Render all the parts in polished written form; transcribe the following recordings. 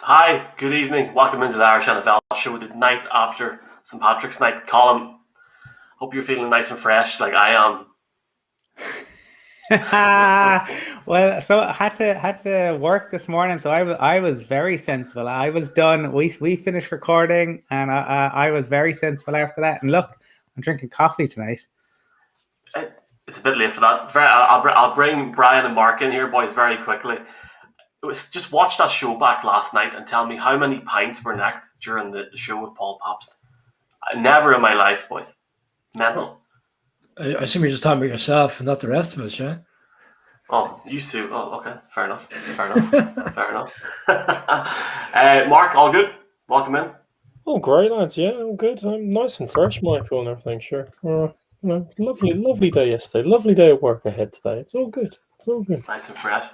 Hi, good evening. Welcome into the Irish NFL show the night after St. Patrick's Night. Colin, hope you're feeling nice and fresh like I am. Well, so I had to work this morning, so I was very sensible. I was done. We finished recording, and I was very sensible after that. And look, I'm drinking coffee tonight. It's a bit late for that. I'll bring Brian and Mark in here, boys, very quickly. Just watch that show back last night and tell me how many pints were necked during the show with Paul Pabst. Never in my life, boys. Mental. I assume you're just talking about yourself and not the rest of us, yeah? Oh, used to. Oh, okay. Fair enough. Fair enough. Mark, all good? Welcome in. Oh, great, lads. Yeah, I'm good. I'm nice and fresh, Michael, and everything, sure. Lovely day yesterday. Lovely day of work ahead today. It's all good. Nice and fresh.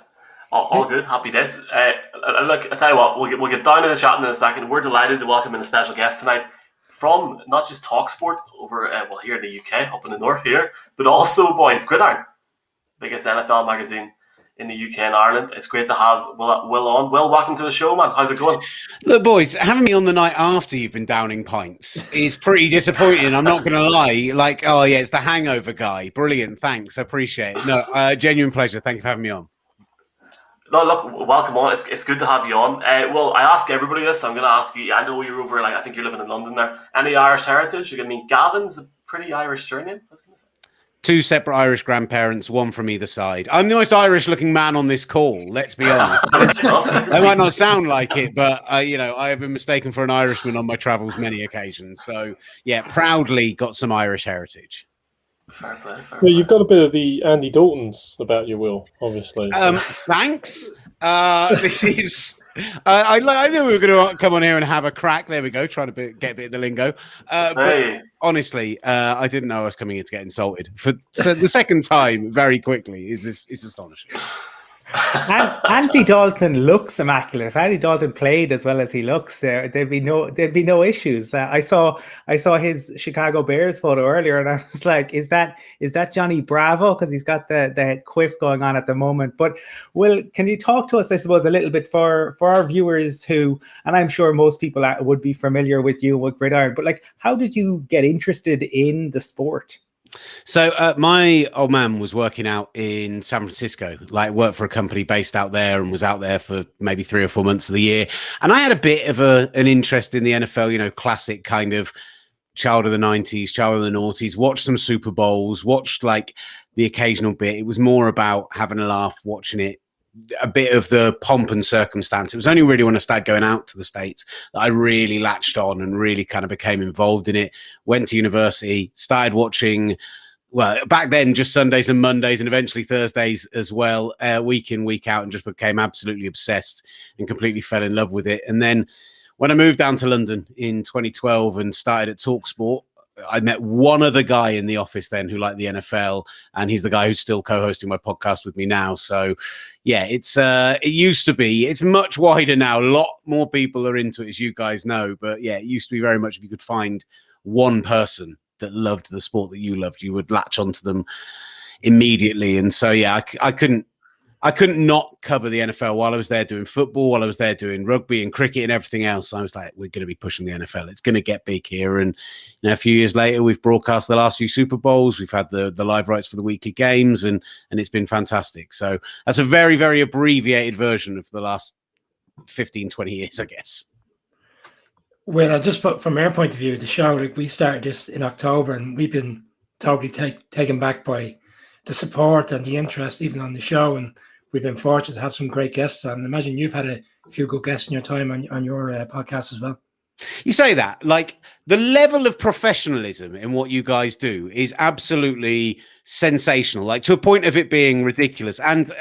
All good. Happy days. Look, I tell you what, we'll get down to the chat in a second. We're delighted to welcome in a special guest tonight from not just TalkSport over here in the UK, up in the north here, but also, boys, Gridiron, biggest NFL magazine in the UK and Ireland. It's great to have Will on. Will, welcome to the show, man. How's it going? Look, boys, having me on the night after you've been downing pints is pretty disappointing. I'm not going to lie. Like, oh yeah, it's the hangover guy. Brilliant. Thanks. I appreciate it. No, genuine pleasure. Thank you for having me on. No, look, welcome on. It's good to have you on. Well, I ask everybody this, so I'm going to ask you. I know you're over, I think you're living in London there. Any Irish heritage? I mean, Gavin's a pretty Irish surname, I was going to say. Two separate Irish grandparents, one from either side. I'm the most Irish-looking man on this call, let's be honest. I might not sound like it, but, I have been mistaken for an Irishman on my travels many occasions. So, yeah, proudly got some Irish heritage. Fair play. Well, you've got a bit of the Andy Daltons about you, Will, obviously. Thanks. This is... I knew we were going to come on here and have a crack. There we go, trying to get a bit of the lingo. But honestly, I didn't know I was coming in to get insulted. So the second time, very quickly, is astonishing. Andy Dalton looks immaculate. If Andy Dalton played as well as he looks, there'd be no issues. I saw his Chicago Bears photo earlier, and I was like, is that Johnny Bravo? Because he's got the quiff going on at the moment. But Will, can you talk to us, I suppose, a little bit for our viewers who, and I'm sure most people would be familiar with you with Gridiron, but like, how did you get interested in the sport? So my old man was working out in San Francisco, worked for a company based out there, and was out there for maybe 3 or 4 months of the year. And I had a bit of an interest in the NFL, classic kind of child of the 90s, child of the noughties, watched some Super Bowls, watched the occasional bit. It was more about having a laugh, watching it, a bit of the pomp and circumstance. It was only really when I started going out to the States that I really latched on and really kind of became involved in it. Went to university, started watching, well, back then just Sundays and Mondays and eventually Thursdays as well, week in, week out, and just became absolutely obsessed and completely fell in love with it. And then when I moved down to London in 2012 and started at TalkSport, I met one other guy in the office then who liked the NFL, and he's the guy who's still co-hosting my podcast with me now. So yeah, it used to be, it's much wider now. A lot more people are into it, as you guys know, but yeah, it used to be very much, if you could find one person that loved the sport that you loved, you would latch onto them immediately. And so yeah, I couldn't not cover the NFL while I was there doing football, while I was there doing rugby and cricket and everything else. I was like, we're going to be pushing the NFL. It's going to get big here. And a few years later, we've broadcast the last few Super Bowls. We've had the live rights for the weekly games, and it's been fantastic. So that's a very, very abbreviated version of the last 15, 20 years, I guess. Well, I just put from our point of view, the show, we started this in October, and we've been totally taken back by the support and the interest, even on the show. And we've been fortunate to have some great guests on. I imagine you've had a few good guests in your time on your podcast as well. You say that, the level of professionalism in what you guys do is absolutely sensational, to a point of it being ridiculous. And,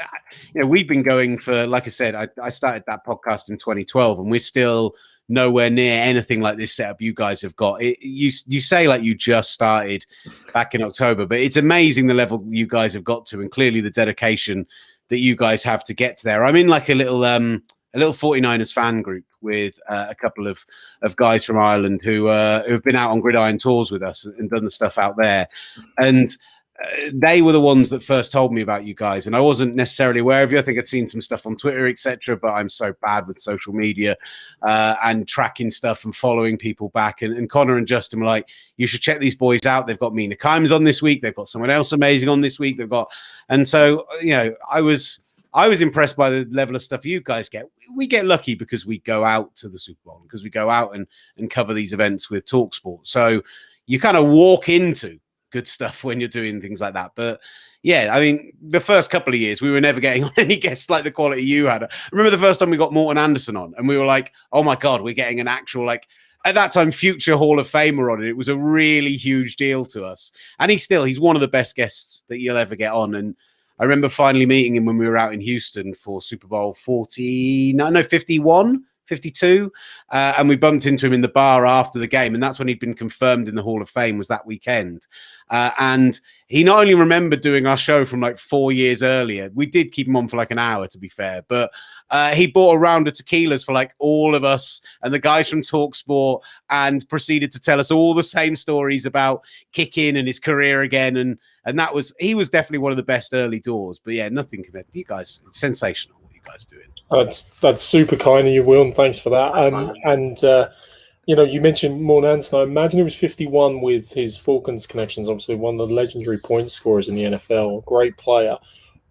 we've been going for, like I said, I started that podcast in 2012, and we're still nowhere near anything like this setup you guys have got. You say you just started back in October, but it's amazing the level you guys have got to, and clearly the dedication that you guys have to get to there. I'm in a little 49ers fan group with a couple of guys from Ireland who have been out on Gridiron tours with us and done the stuff out there. And they were the ones that first told me about you guys, and I wasn't necessarily aware of you. I think I'd seen some stuff on Twitter, etc. But I'm so bad with social media and tracking stuff and following people back. And Connor and Justin were like, "You should check these boys out. They've got Mina Kimes on this week. They've got someone else amazing on this week. They've got," and so I was impressed by the level of stuff you guys get. We get lucky because we go out to the Super Bowl, because we go out and cover these events with TalkSport. So you kind of walk into good stuff when you're doing things like that. But yeah, I mean, the first couple of years, we were never getting on any guests like the quality you had. I remember the first time we got Morton Anderson on, and we were like, oh my God, we're getting an actual, like, at that time, future Hall of Famer on it. It was a really huge deal to us. And he's one of the best guests that you'll ever get on. And I remember finally meeting him when we were out in Houston for Super Bowl 51, 52. And we bumped into him in the bar after the game. And that's when he'd been confirmed in the Hall of Fame, was that weekend. And he not only remembered doing our show from like 4 years earlier, we did keep him on for like an hour, to be fair, but he bought a round of tequilas for like all of us and the guys from TalkSport, and proceeded to tell us all the same stories about kicking and his career again. And he was definitely one of the best early doors. But yeah, nothing compared to you guys. It's sensational what you guys doing. That's super kind of you, Will, and thanks for that. You mentioned Morton Anderson. I imagine he was 51 with his Falcons connections. Obviously, one of the legendary point scorers in the NFL. Great player.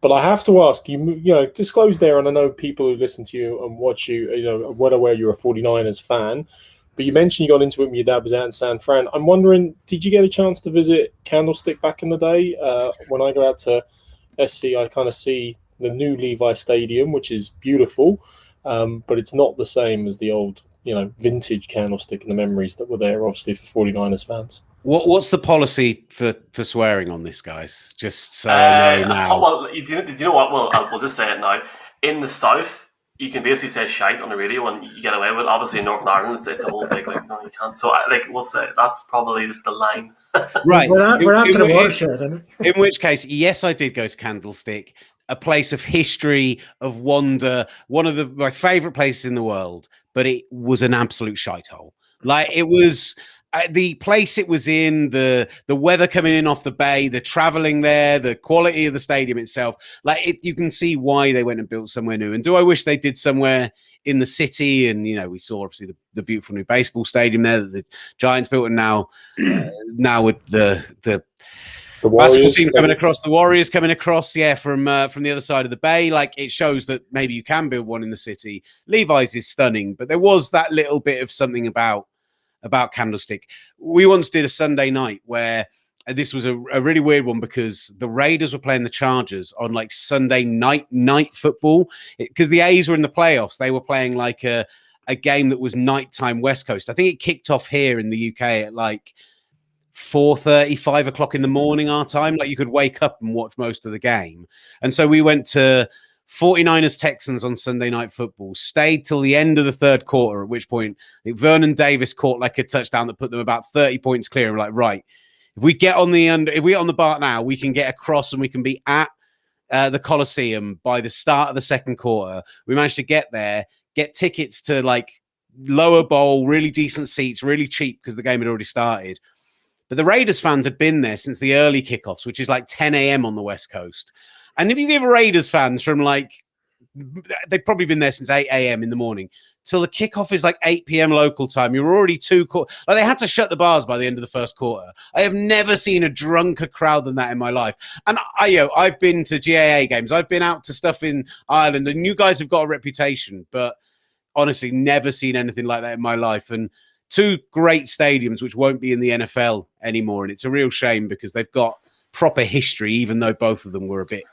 But I have to ask you, disclose there, and I know people who listen to you and watch you, are well aware you're a 49ers fan. But you mentioned you got into it when your dad was out in San Fran. I'm wondering, did you get a chance to visit Candlestick back in the day? When I go out to SC, I kind of see the new Levi Stadium, which is beautiful, but it's not the same as the old, vintage Candlestick and the memories that were there, obviously, for 49ers fans. What's the policy for swearing on this, guys? Just so I know now. Well, do you know what? Well, we'll just say it now. In the South, you can basically say shite on the radio and you get away with it. Obviously, in Northern Ireland, it's a whole big, no, you can't. So, we'll say that's probably the line. Right. We're after the watershed, isn't it? In which case, yes, I did go to Candlestick, a place of history, of wonder, one of my favourite places in the world, but it was an absolute shithole. Like, it was... the place it was in, the weather coming in off the bay, the traveling there, the quality of the stadium itself, you can see why they went and built somewhere new. And do I wish they did somewhere in the city? And we saw obviously the beautiful new baseball stadium there that the Giants built, and now with the basketball team coming across, the Warriors coming across, from the other side of the bay. Like, it shows that maybe you can build one in the city. Levi's is stunning, but there was that little bit of something about Candlestick. We once did a Sunday night where this was a really weird one, because the Raiders were playing the Chargers on like Sunday night football, because the A's were in the playoffs. They were playing like a game that was nighttime West Coast. I think it kicked off here in the UK at like 4:30, 5 o'clock in the morning our time. Like, you could wake up and watch most of the game. And so we went to 49ers Texans on Sunday night football, stayed till the end of the third quarter, at which point I think Vernon Davis caught like a touchdown that put them about 30 points clear. And we're like, right, if we get on the bar now, we can get across and we can be at the Coliseum by the start of the second quarter. We managed to get there, get tickets to like lower bowl, really decent seats, really cheap, because the game had already started. But the Raiders fans had been there since the early kickoffs, which is like 10 a.m. on the West Coast. And if you give Raiders fans from they've probably been there since 8 a.m. in the morning till the kickoff is like 8 p.m. local time, you're already they had to shut the bars by the end of the first quarter. I have never seen a drunker crowd than that in my life. And I've been to GAA games. I've been out to stuff in Ireland, and you guys have got a reputation, but honestly, never seen anything like that in my life. And two great stadiums, which won't be in the NFL anymore. And it's a real shame, because they've got proper history, even though both of them were a bit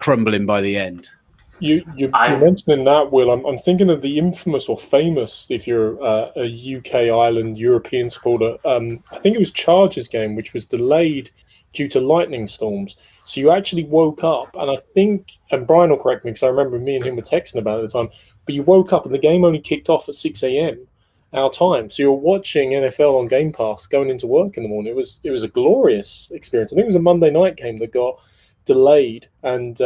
crumbling by the end. You're mentioning that, Will. I'm thinking of the infamous or famous, if you're a UK Ireland European supporter, I think it was Chargers game, which was delayed due to lightning storms. So you actually woke up, and I think, and Brian will correct me because I remember me and him were texting about it at the time, but you woke up and the game only kicked off at 6 a.m. our time. So you're watching NFL on Game Pass going into work in the morning. It was a glorious experience. I think it was a Monday night game that got delayed, and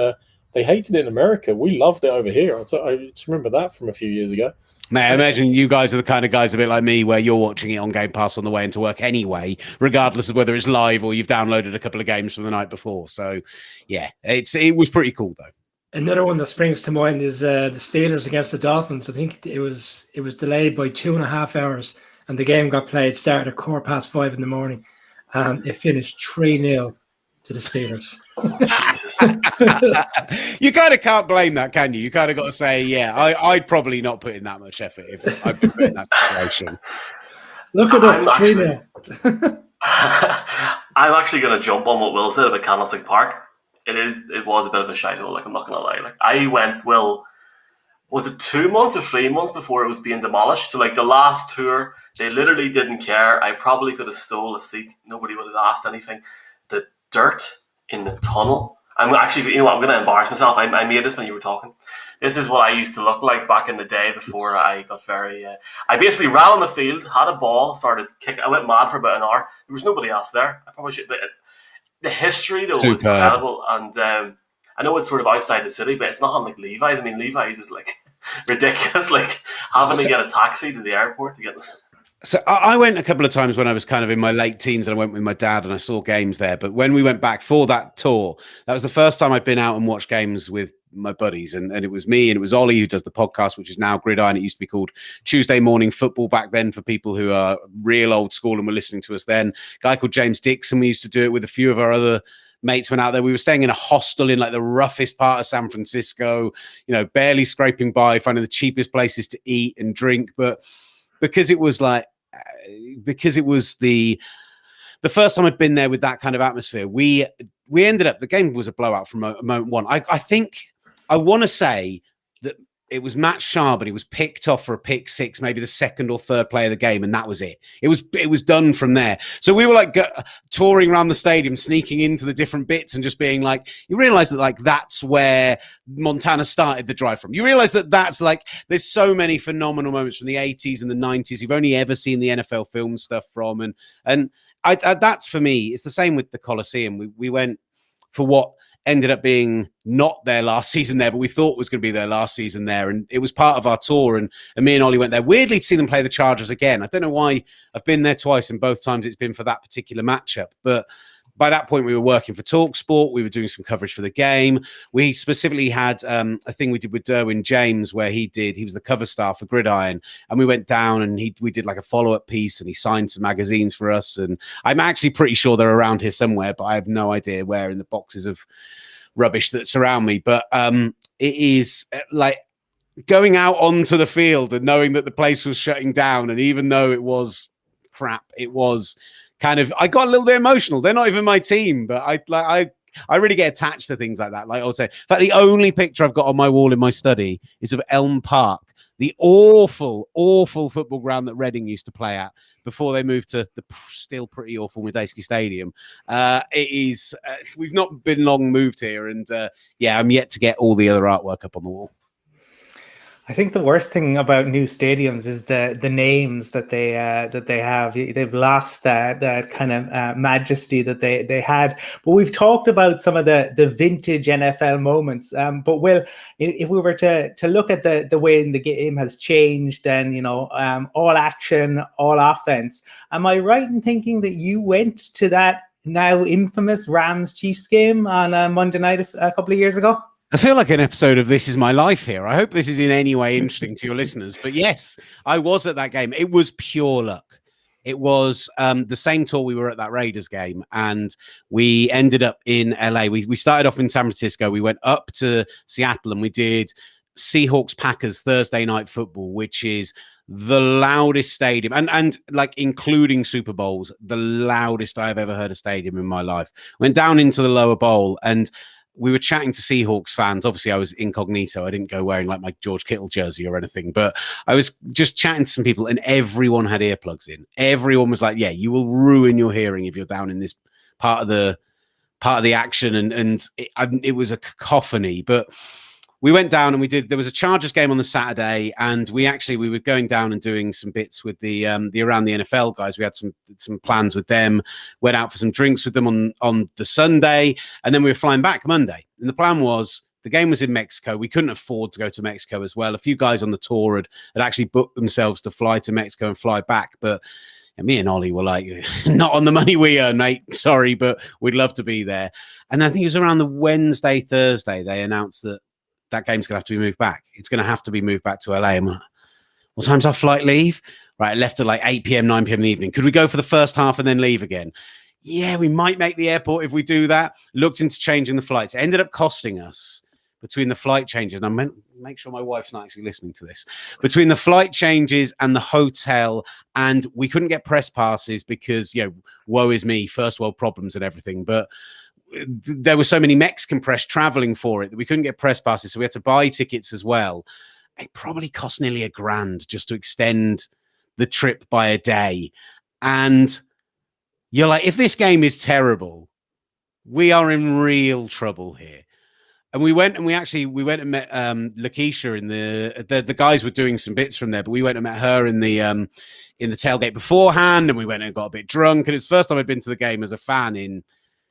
they hated it in America. We loved it over here. I just remember that from a few years ago. Man, I imagine you guys are the kind of guys a bit like me where you're watching it on Game Pass on the way into work anyway, regardless of whether it's live or you've downloaded a couple of games from the night before. So, yeah, it was pretty cool, though. Another one that springs to mind is the Steelers against the Dolphins. I think it was delayed by 2.5 hours, and the game started at 5:15 in the morning, and it finished 3-0 to the Steelers. Jesus. You kind of can't blame that, can you? You kind of got to say, yeah, I'd probably not put in that much effort if I'd been put in that situation. Look at that 3-0. I'm actually going to jump on what Will said about Candlestick Park. It was a bit of a shithole, like, I'm not going to lie. Like, I went, was it 2 months or 3 months before it was being demolished? So, like, the last tour, they literally didn't care. I probably could have stole a seat. Nobody would have asked anything. The dirt in the tunnel. I'm actually, you know what, I'm going to embarrass myself. I made this when you were talking. This is what I used to look like back in the day before I got very... I basically ran on the field, had a ball, started kicking. I went mad for about an hour. There was nobody else there. I probably should... The history, though, was incredible. And I know it's sort of outside the city, but it's not on, like, Levi's. I mean, Levi's is, like, ridiculous. Like, having to get a taxi to the airport to get... So I went a couple of times when I was kind of in my late teens, and I went with my dad and I saw games there. But when we went back for that tour, that was the first time I'd been out and watched games with my buddies. And it was me and it was Ollie who does the podcast, which is now Gridiron. It used to be called Tuesday Morning Football back then for people who are real old school and were listening to us then. A guy called James Dixon, we used to do it with a few of our other mates went out there. We were staying in a hostel in like the roughest part of San Francisco, you know, barely scraping by, finding the cheapest places to eat and drink. But because it was the first time I'd been there with that kind of atmosphere, we ended up, the game was a blowout from moment one. I think I want to say that it was Matt Sharp, and he was picked off for a pick six, maybe the second or third play of the game, and that was it. It was done from there. So we were like touring around the stadium, sneaking into the different bits and just being like, you realize that like that's where Montana started the drive from. You realize that that's like, there's so many phenomenal moments from the 80s and the 90s you've only ever seen the NFL film stuff from. And I that's for me, it's the same with the Coliseum. We went for what ended up being not their last season there, but we thought was going to be their last season there. And it was part of our tour. And me and Ollie went there weirdly to see them play the Chargers again. I don't know why. I've been there twice, and both times it's been for that particular matchup. But by that point, we were working for TalkSport. We were doing some coverage for the game. We specifically had a thing we did with Derwin James where he was the cover star for Gridiron. And we went down and we did like a follow-up piece, and he signed some magazines for us. And I'm actually pretty sure they're around here somewhere, but I have no idea where in the boxes of rubbish that surround me. But it is like going out onto the field and knowing that the place was shutting down. And even though it was crap, it was kind of, I got a little bit emotional. They're not even my team, but I really get attached to things like that. Like I'll say, in fact, the only picture I've got on my wall in my study is of Elm Park, the awful, awful football ground that Reading used to play at before they moved to the still pretty awful Medeski Stadium. It is, we've not been long moved here, and I'm yet to get all the other artwork up on the wall. I think the worst thing about new stadiums is the names that they have. They've lost that kind of majesty that they had. But we've talked about some of the vintage NFL moments. But Will, if we were to look at the way the game has changed, and all action, all offense, am I right in thinking that you went to that now infamous Rams Chiefs game on Monday night a couple of years ago? I feel like an episode of This Is My Life here. I hope this is in any way interesting to your listeners. But yes, I was at that game. It was pure luck. It was the same tour we were at that Raiders game, and we ended up in LA. We started off in San Francisco. We went up to Seattle, and we did Seahawks Packers Thursday Night Football, which is the loudest stadium, and like including Super Bowls, the loudest I've ever heard a stadium in my life. Went down into the lower bowl, and we were chatting to Seahawks fans. Obviously, I was incognito. I didn't go wearing like my George Kittle jersey or anything, but I was just chatting to some people, and everyone had earplugs in. Everyone was like, yeah, you will ruin your hearing if you're down in this part of the action. And it was a cacophony, but we went down and there was a Chargers game on the Saturday, and we were going down and doing some bits with the Around the NFL guys. We had some plans with them, went out for some drinks with them on the Sunday, and then we were flying back Monday. And the plan was The game was in Mexico. We couldn't afford to go to Mexico as well. A few guys on the tour had actually booked themselves to fly to Mexico and fly back. But me and Ollie were like, not on the money we earn, mate. Sorry, but we'd love to be there. And I think it was around the Wednesday, Thursday, they announced that game's going to have to be moved back. It's going to have to be moved back to LA. And we're like, what time's our flight leave? Right, left at like 8 p.m., 9 p.m. in the evening. Could we go for the first half and then leave again? Yeah, we might make the airport if we do that. Looked into changing the flights. It ended up costing us between the flight changes, and I meant make sure my wife's not actually listening to this, between the flight changes and the hotel, and we couldn't get press passes because, woe is me, first world problems and everything. But there were so many Mexican press traveling for it that we couldn't get press passes, so we had to buy tickets as well. It probably cost nearly $1,000 just to extend the trip by a day. And you're like, if this game is terrible, we are in real trouble here. And we went and met Lakeisha in the guys were doing some bits from there, but we went and met her in the tailgate beforehand, and we went and got a bit drunk. And it's the first time I'd been to the game as a fan in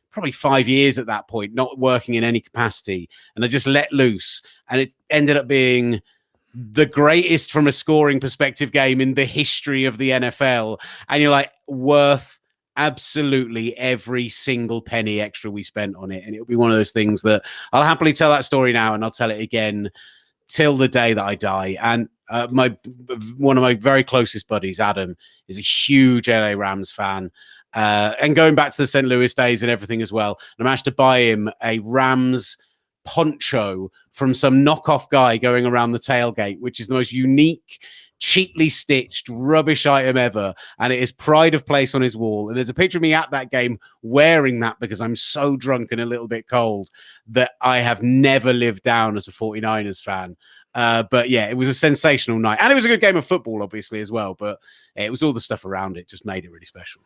probably 5 years at that point, not working in any capacity. And I just let loose, and it ended up being the greatest from a scoring perspective game in the history of the NFL. And you're like, worth absolutely every single penny extra we spent on it. And it'll be one of those things that I'll happily tell that story now, and I'll tell it again till the day that I die. And one of my very closest buddies, Adam, is a huge LA Rams fan. And going back to the St. Louis days and everything as well. And I managed to buy him a Rams poncho from some knockoff guy going around the tailgate, which is the most unique, cheaply stitched rubbish item ever, and it is pride of place on his wall. And there's a picture of me at that game wearing that because I'm so drunk and a little bit cold that I have never lived down as a 49ers fan. But yeah, it was a sensational night, and it was a good game of football, obviously, as well. But it was all the stuff around it just made it really special.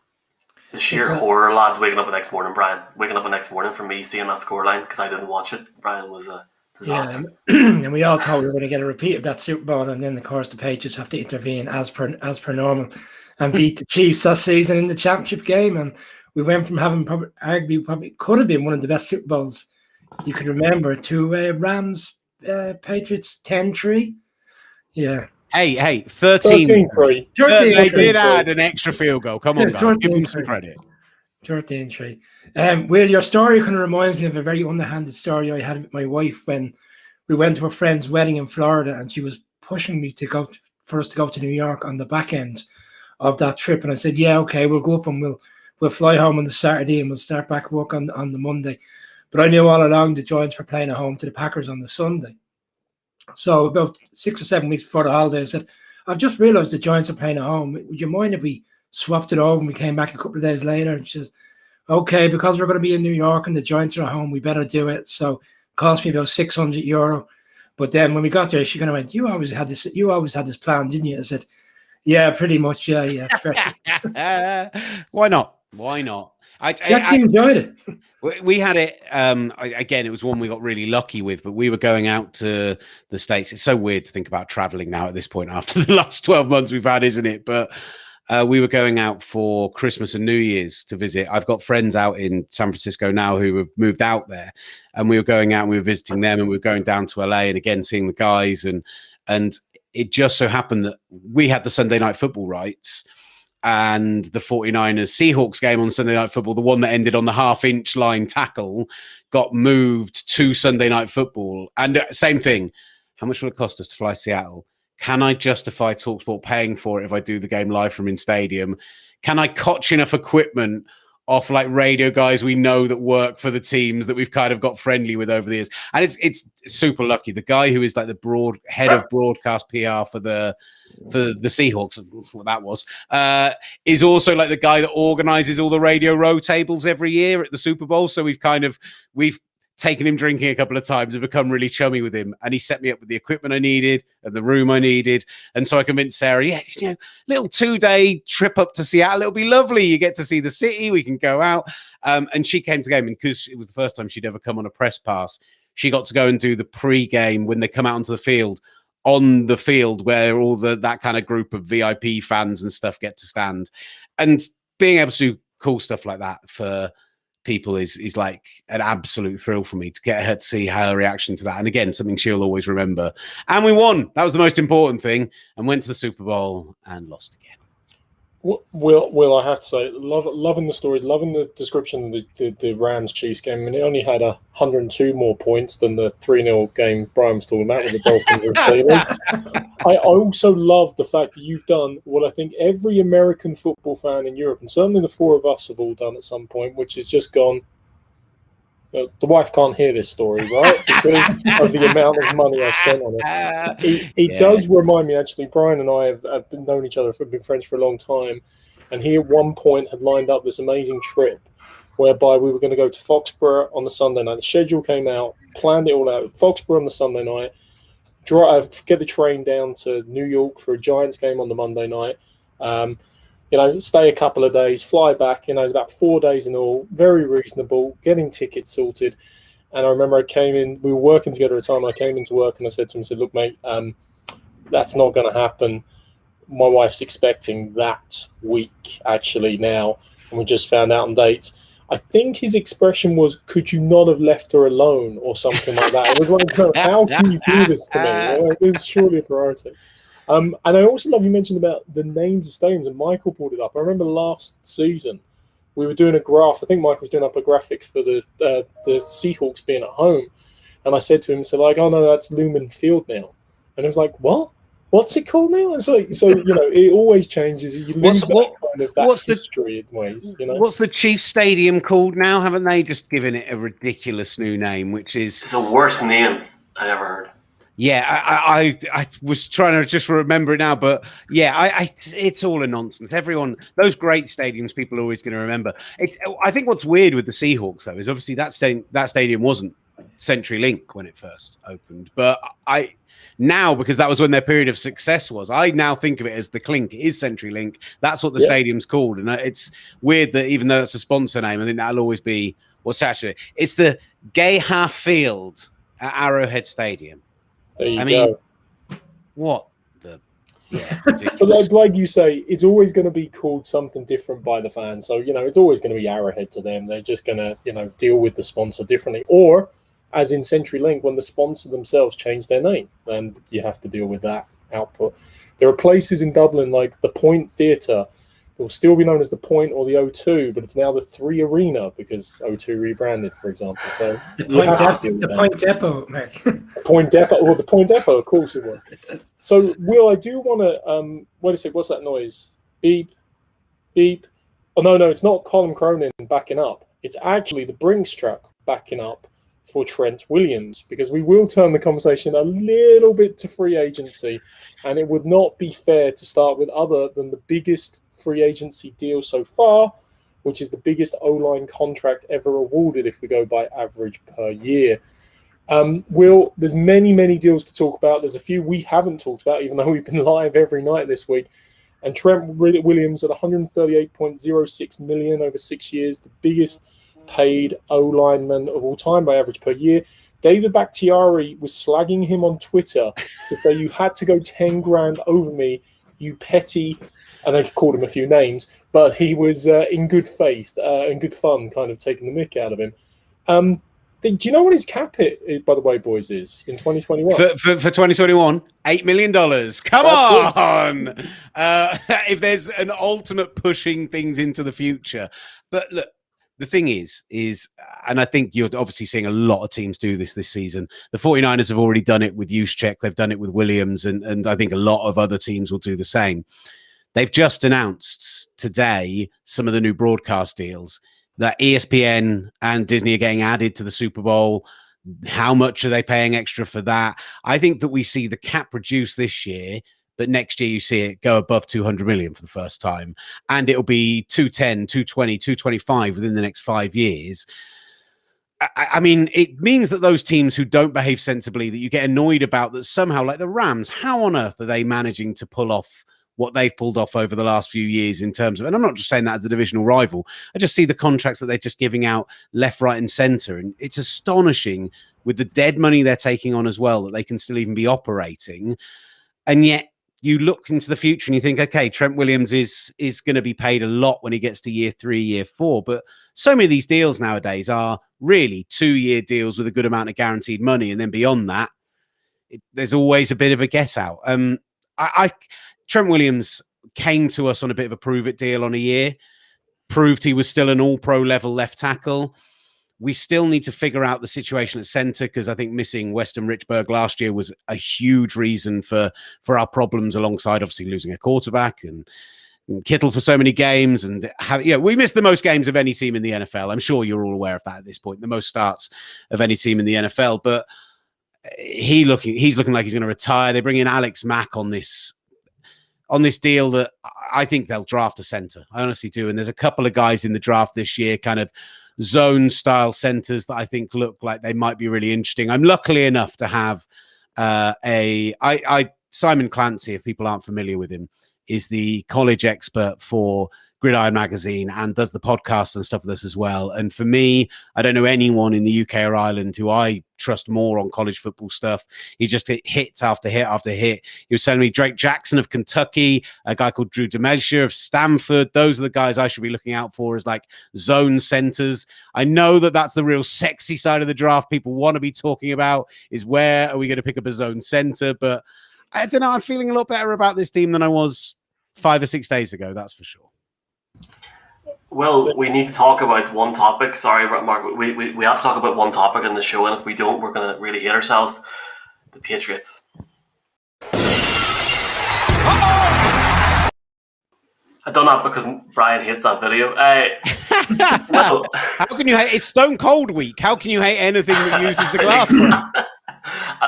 The sheer horror, lads, waking up the next morning, Brian. Waking up the next morning for me, seeing that scoreline, because I didn't watch it, Brian, was a disaster. Yeah, and we all thought we were going to get a repeat of that Super Bowl, and then, of course, the Patriots have to intervene as per normal and beat the Chiefs that season in the championship game. And we went from having probably could have been one of the best Super Bowls you could remember to Rams Patriots 10-3. Yeah. Hey, 13-3. They did add an extra field goal. Come on, guys. Give them some credit. 13-3. Will, your story kind of reminds me of a very underhanded story I had with my wife when we went to a friend's wedding in Florida, and she was pushing me for us to go to New York on the back end of that trip. And I said, yeah, okay, we'll go up and we'll fly home on the Saturday and we'll start back work on the Monday. But I knew all along the Giants were playing at home to the Packers on the Sunday. So about 6 or 7 weeks before the holiday, I said, I've just realised the Giants are playing at home. Would you mind if we swapped it over and we came back a couple of days later? And she says, okay, because we're going to be in New York and the Giants are at home, we better do it. So it cost me about €600. But then when we got there, she kind of went, you always had this plan, didn't you? I said, yeah, pretty much. Yeah. Why not? I actually enjoyed it. We had it, again, it was one we got really lucky with, but we were going out to the States. It's so weird to think about traveling now at this point after the last 12 months we've had, isn't it? But we were going out for Christmas and New Year's to visit. I've got friends out in San Francisco now who have moved out there, and we were going out and we were visiting them, and we were going down to LA and again seeing the guys. And it just so happened that we had the Sunday Night Football rights, and the 49ers Seahawks game on Sunday Night Football, the one that ended on the half-inch line tackle, got moved to Sunday Night Football. And same thing, how much will it cost us to fly to Seattle? Can I justify TalkSport paying for it if I do the game live from in stadium? Can I cotch enough equipment off like radio guys we know that work for the teams that we've kind of got friendly with over the years? And it's super lucky. The guy who is like the head of broadcast PR for the Seahawks, what that was, is also like the guy that organizes all the Radio Row tables every year at the Super Bowl. So we've taken him drinking a couple of times and become really chummy with him. And he set me up with the equipment I needed and the room I needed. And so I convinced Sarah, little 2-day trip up to Seattle. It'll be lovely. You get to see the city. We can go out. And she came to the game, and because it was the first time she'd ever come on a press pass, she got to go and do the pre-game when they come out onto the field, on the field where all that kind of group of VIP fans and stuff get to stand. And being able to do cool stuff like that for people is like an absolute thrill for me to get her to see her reaction to that. And again, something she'll always remember. And we won. That was the most important thing. And went to the Super Bowl and lost again. Will I have to say, loving the story, loving the description of the Rams-Chiefs game. I mean, it only had 102 more points than the 3-0 game Brian was talking about with the Dolphins and Steelers. I also love the fact that you've done what I think every American football fan in Europe, and certainly the four of us have all done at some point, which has just gone, the wife can't hear this story, right? Because of the amount of money I've spent on it. It does remind me, actually, Brian and I have known each other, been friends for a long time, and he at one point had lined up this amazing trip whereby we were going to go to Foxborough on the Sunday night. The schedule came out, planned it all out. Foxborough on the Sunday night, get the train down to New York for a Giants game on the Monday night. Stay a couple of days, fly back. It's about 4 days in all, very reasonable, getting tickets sorted. And I remember I came in, we were working together at the time. I came into work and I said to him, look, mate, that's not going to happen. My wife's expecting that week, actually, now. And we just found out on dates. I think his expression was, could you not have left her alone or something like that? It was like, how can you do this to me? It was surely a priority. And I also love you mentioned about the names of stadiums, and Michael brought it up. I remember last season we were doing a graph. I think Michael was doing up a graphic for the Seahawks being at home, and I said to him, oh no, that's Lumen Field now, and he was like, what? What's it called now? It's like, it always changes. You lose that history in ways. What's the Chiefs Stadium called now? Haven't they just given it a ridiculous new name, which is it's the worst name I ever heard. Yeah, I was trying to just remember it now, but yeah, it's all a nonsense. Everyone, those great stadiums, people are always going to remember. I think what's weird with the Seahawks though is obviously that stadium wasn't CenturyLink when it first opened, but now, because that was when their period of success was, I now think of it as the Clink. It is CenturyLink. That's what the stadium's called, and it's weird that even though it's a sponsor name, I think that'll always be what's actually it's the Gay Half Field at Arrowhead Stadium. There you go. What the? Yeah, but like you say, it's always going to be called something different by the fans. So it's always going to be Arrowhead to them. They're just going to deal with the sponsor differently, or as in CenturyLink, when the sponsor themselves change their name, then you have to deal with that output. There are places in Dublin like the Point Theatre. It will still be known as the Point or the O2, but it's now the 3 Arena because O2 rebranded, for example. So the Point Depot, Mark. The Point Depot, or the Point Depot, of course it was. So, Will, I do want to. Wait a sec. What's that noise? Beep, beep. Oh no, it's not Colin Cronin backing up. It's actually the Brinks truck backing up for Trent Williams, because we will turn the conversation a little bit to free agency, and it would not be fair to start with other than the biggest free agency deal so far, which is the biggest O-line contract ever awarded if we go by average per year. Will, there's many deals to talk about. There's a few we haven't talked about, even though we've been live every night this week. And Trent Williams at $138.06 million over 6 years, the biggest paid O-lineman of all time by average per year. David Bakhtiari was slagging him on Twitter to say, you had to go 10 grand over me, you petty, and they've called him a few names, but he was in good faith and good fun, kind of taking the mick out of him. Do you know what his cap hit, by the way, boys, is in 2021? For 2021, $8 million. Come on! If there's an ultimate pushing things into the future. But look, the thing is, and I think you're obviously seeing a lot of teams do this season. The 49ers have already done it with Juszczyk. They've done it with Williams, and I think a lot of other teams will do the same. They've just announced today some of the new broadcast deals that ESPN and Disney are getting added to the Super Bowl. How much are they paying extra for that? I think that we see the cap reduce this year, but next year you see it go above 200 million for the first time. And it'll be 210, 220, 225 within the next 5 years. I mean, it means that those teams who don't behave sensibly, that you get annoyed about, that somehow, like the Rams, how on earth are they managing to pull off what they've pulled off over the last few years in terms of, and I'm not just saying that as a divisional rival, I just see the contracts that they're just giving out left, right, and center. And it's astonishing with the dead money they're taking on as well, that they can still even be operating. And yet you look into the future and you think, okay, Trent Williams is going to be paid a lot when he gets to year 3, year 4. But so many of these deals nowadays are really 2-year deals with a good amount of guaranteed money. And then beyond that, there's always a bit of a get out. Trent Williams came to us on a bit of a prove it deal on a year, proved he was still an all-pro level left tackle. We still need to figure out the situation at centre, because I think missing Weston Richburg last year was a huge reason for our problems, alongside obviously losing a quarterback and Kittle for so many games. And we missed the most games of any team in the NFL. I'm sure you're all aware of that at this point, the most starts of any team in the NFL. But he's looking like he's going to retire. They bring in Alex Mack on this deal that I think they'll draft a centre. I honestly do. And there's a couple of guys in the draft this year, kind of zone style centers, that I think look like they might be really interesting. I'm lucky enough to have Simon Clancy, if people aren't familiar with him, is the college expert for Gridiron Magazine and does the podcast and stuff with us as well. And for me, I don't know anyone in the UK or Ireland who I trust more on college football stuff. He just hit after hit after hit. He was telling me Drake Jackson of Kentucky, a guy called Drew DeMelcher of Stanford. Those are the guys I should be looking out for as like zone centers. I know that that's the real sexy side of the draft people want to be talking about, is where are we going to pick up a zone center? But I don't know. I'm feeling a lot better about this team than I was 5 or 6 days ago. That's for sure. Well, we need to talk about one topic. Sorry, Mark. We have to talk about one topic in the show, and if we don't, we're going to really hate ourselves. The Patriots. Uh-oh! I done that because Brian hates that video. No. How can you hate? It's Stone Cold week. How can you hate anything that uses the glass?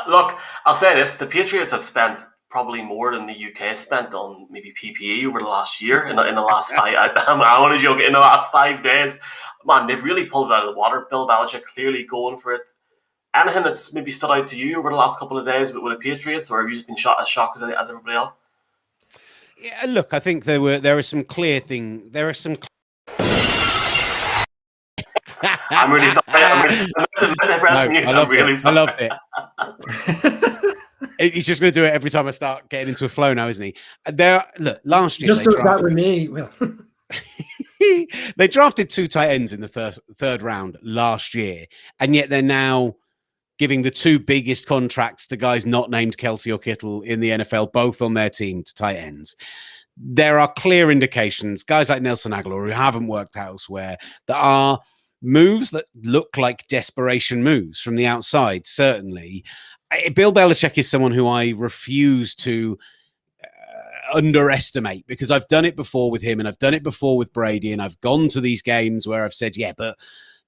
Look, I'll say this: the Patriots have spent probably more than the UK spent on maybe PPE over the last year. In the last 5, I want to joke, in the last 5 days, man, they've really pulled it out of the water. Bill Belichick clearly going for it. Anything that's maybe stood out to you over the last couple of days with the Patriots, or have you just been as shocked as everybody else? Yeah, look, I think there are some clear things. There are some. I'm really sorry. I loved it. He's just going to do it every time I start getting into a flow now, isn't he? Look, last year just does that with me. Well, they drafted 2 tight ends in the third round last year, and yet they're now giving the 2 biggest contracts to guys not named Kelsey or Kittle in the NFL, both on their team, to tight ends. There are clear indications, guys like Nelson Aguilar, who haven't worked out elsewhere, that are moves that look like desperation moves from the outside, certainly. Bill Belichick is someone who I refuse to underestimate, because I've done it before with him and I've done it before with Brady, and I've gone to these games where I've said, yeah, but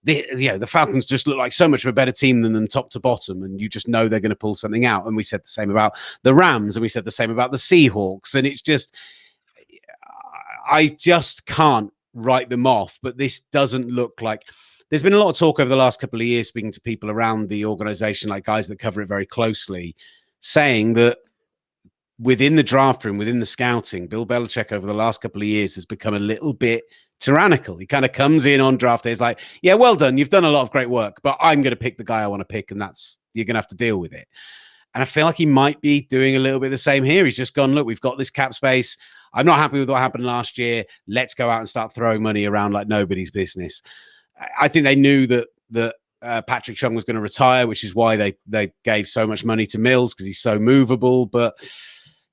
the Falcons just look like so much of a better team than them top to bottom, and you just know they're going to pull something out. And we said the same about the Rams, and we said the same about the Seahawks, and it's just, I just can't write them off. But this doesn't look like. There's been a lot of talk over the last couple of years, speaking to people around the organization, like guys that cover it very closely, saying that within the draft room, within the scouting, Bill Belichick over the last couple of years has become a little bit tyrannical. He kind of comes in on draft day. He's like, yeah, well done. You've done a lot of great work, but I'm going to pick the guy I want to pick, and you're going to have to deal with it. And I feel like he might be doing a little bit the same here. He's just gone, look, we've got this cap space. I'm not happy with what happened last year. Let's go out and start throwing money around like nobody's business. I think they knew that Patrick Chung was going to retire, which is why they gave so much money to Mills, because he's so movable. But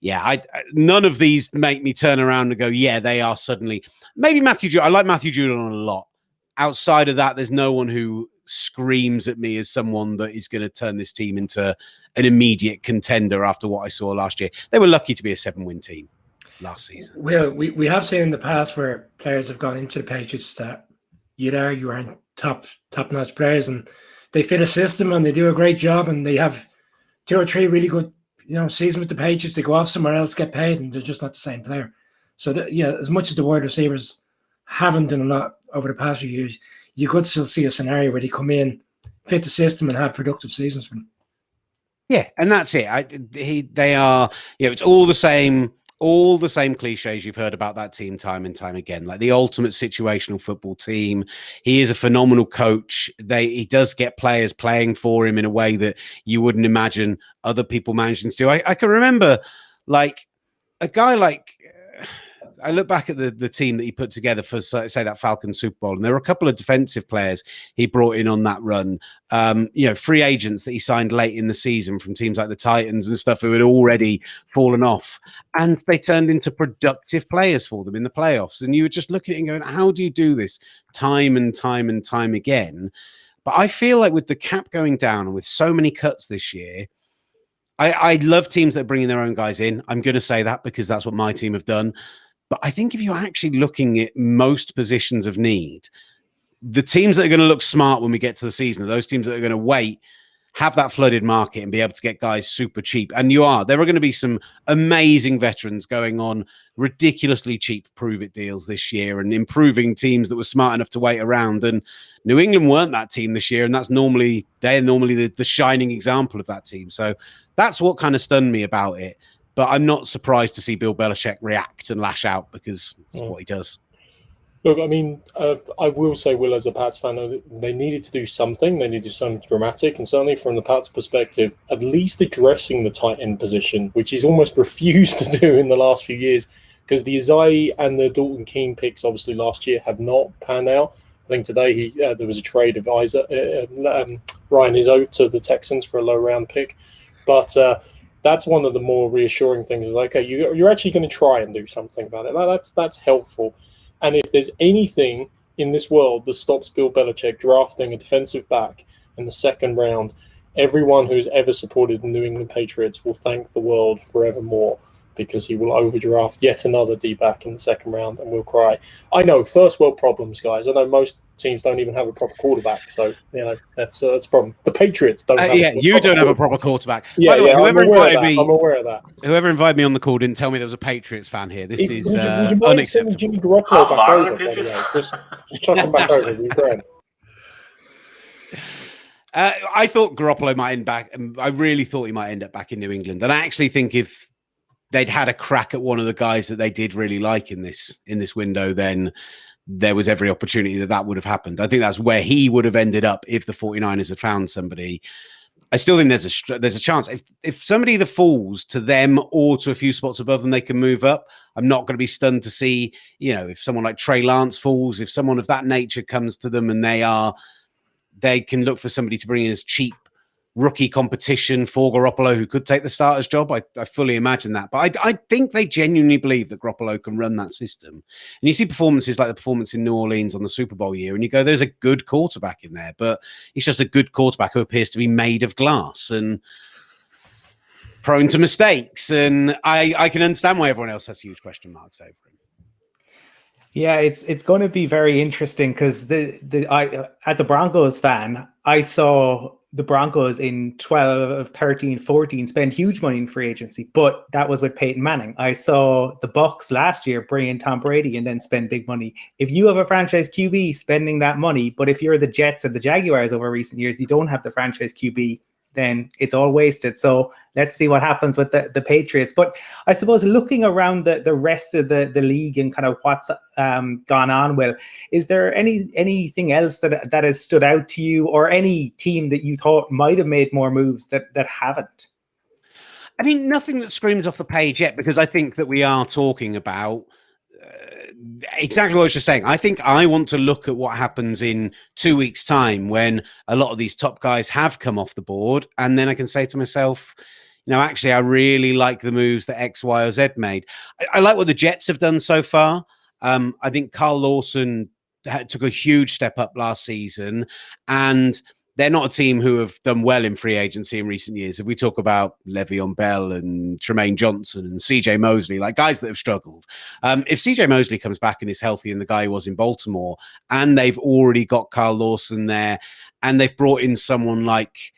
yeah, none of these make me turn around and go, yeah, they are suddenly. Maybe Matthew Judon. I like Matthew Judon a lot. Outside of that, there's no one who screams at me as someone that is going to turn this team into an immediate contender after what I saw last year. They were lucky to be a 7-win team last season. Well, we have seen in the past where players have gone into the Patriots that you aren't top-notch players, and they fit a system and they do a great job, and they have 2 or 3 really good seasons with the Patriots. They go off somewhere else, get paid, and they're just not the same player. So as much as the wide receivers haven't done a lot over the past few years, you could still see a scenario where they come in, fit the system, and have productive seasons for them. Yeah, and that's it. They are, it's all the same cliches you've heard about that team time and time again, like the ultimate situational football team. He is a phenomenal coach. He does get players playing for him in a way that you wouldn't imagine other people managing to do. I can remember, like, a guy like, I look back at the team that he put together for, say, that Falcons Super Bowl, and there were a couple of defensive players he brought in on that run. Free agents that he signed late in the season from teams like the Titans and stuff who had already fallen off, and they turned into productive players for them in the playoffs. And you were just looking at it and going, how do you do this time and time and time again? But I feel like with the cap going down and with so many cuts this year, I love teams that are bringing their own guys in. I'm going to say that because that's what my team have done. But I think if you're actually looking at most positions of need, the teams that are going to look smart when we get to the season are those teams that are going to wait, have that flooded market and be able to get guys super cheap. And there are going to be some amazing veterans going on ridiculously cheap prove-it deals this year and improving teams that were smart enough to wait around. And New England weren't that team this year, and they're normally the shining example of that team. So that's what kind of stunned me about it. But I'm not surprised to see Bill Belichick react and lash out because it's what he does. Look, I mean, I will say, Will, as a Pats fan, they needed to do something. They needed to do something dramatic. And certainly from the Pats perspective, at least addressing the tight end position, which he's almost refused to do in the last few years, because the Isaiah and the Dalton Keene picks, obviously, last year have not panned out. I think today there was a trade of Ryan Izzo to the Texans for a low-round pick. But that's one of the more reassuring things. Is like, okay, you're actually going to try and do something about it. That's helpful. And if there's anything in this world that stops Bill Belichick drafting a defensive back in the second round, everyone who's ever supported the New England Patriots will thank the world forevermore, because he will overdraft yet another D-back in the second round and we'll cry. I know, first world problems, guys. I know most teams don't even have a proper quarterback, so that's a problem. The Patriots don't. You don't have a proper quarterback. Yeah, by the way, whoever invited me, I'm aware of that. Whoever invited me on the call didn't tell me there was a Patriots fan here. This is would you mind unacceptable. sending Jimmy Garoppolo back over? Just chuck him back over. Be grand. I thought Garoppolo might end back. I really thought he might end up back in New England, and I actually think if they'd had a crack at one of the guys that they did really like in this window, then there was every opportunity that would have happened. I think that's where he would have ended up if the 49ers had found somebody. I still think there's a chance. If somebody either falls to them or to a few spots above them, they can move up. I'm not going to be stunned to see, if someone like Trey Lance falls, if someone of that nature comes to them and they can look for somebody to bring in as cheap rookie competition for Garoppolo who could take the starter's job. I fully imagine that. But I think they genuinely believe that Garoppolo can run that system. And you see performances like the performance in New Orleans on the Super Bowl year, and you go, there's a good quarterback in there, but he's just a good quarterback who appears to be made of glass and prone to mistakes. And I can understand why everyone else has huge question marks over him. Yeah, it's going to be very interesting because I as a Broncos fan, I saw the Broncos in 12, 13, 14 spend huge money in free agency, but that was with Peyton Manning. I saw the Bucs last year bring in Tom Brady and then spend big money. If you have a franchise QB spending that money, but if you're the Jets or the Jaguars over recent years, you don't have the franchise QB, then it's all wasted. So let's see what happens with the Patriots. But I suppose looking around the rest of the league and kind of what's gone on, Will, is there anything else that has stood out to you, or any team that you thought might have made more moves that haven't? I mean, nothing that screams off the page yet, because I think that we are talking about exactly what I was just saying. I think I want to look at what happens in 2 weeks' time when a lot of these top guys have come off the board. And then I can say to myself, actually, I really like the moves that X, Y, or Z made. I like what the Jets have done so far. I think Carl Lawson took a huge step up last season, and they're not a team who have done well in free agency in recent years. If we talk about Le'Veon Bell and Tremaine Johnson and CJ Mosley, like guys that have struggled. If CJ Mosley comes back and is healthy and the guy who was in Baltimore, and they've already got Carl Lawson there, and they've brought in someone like,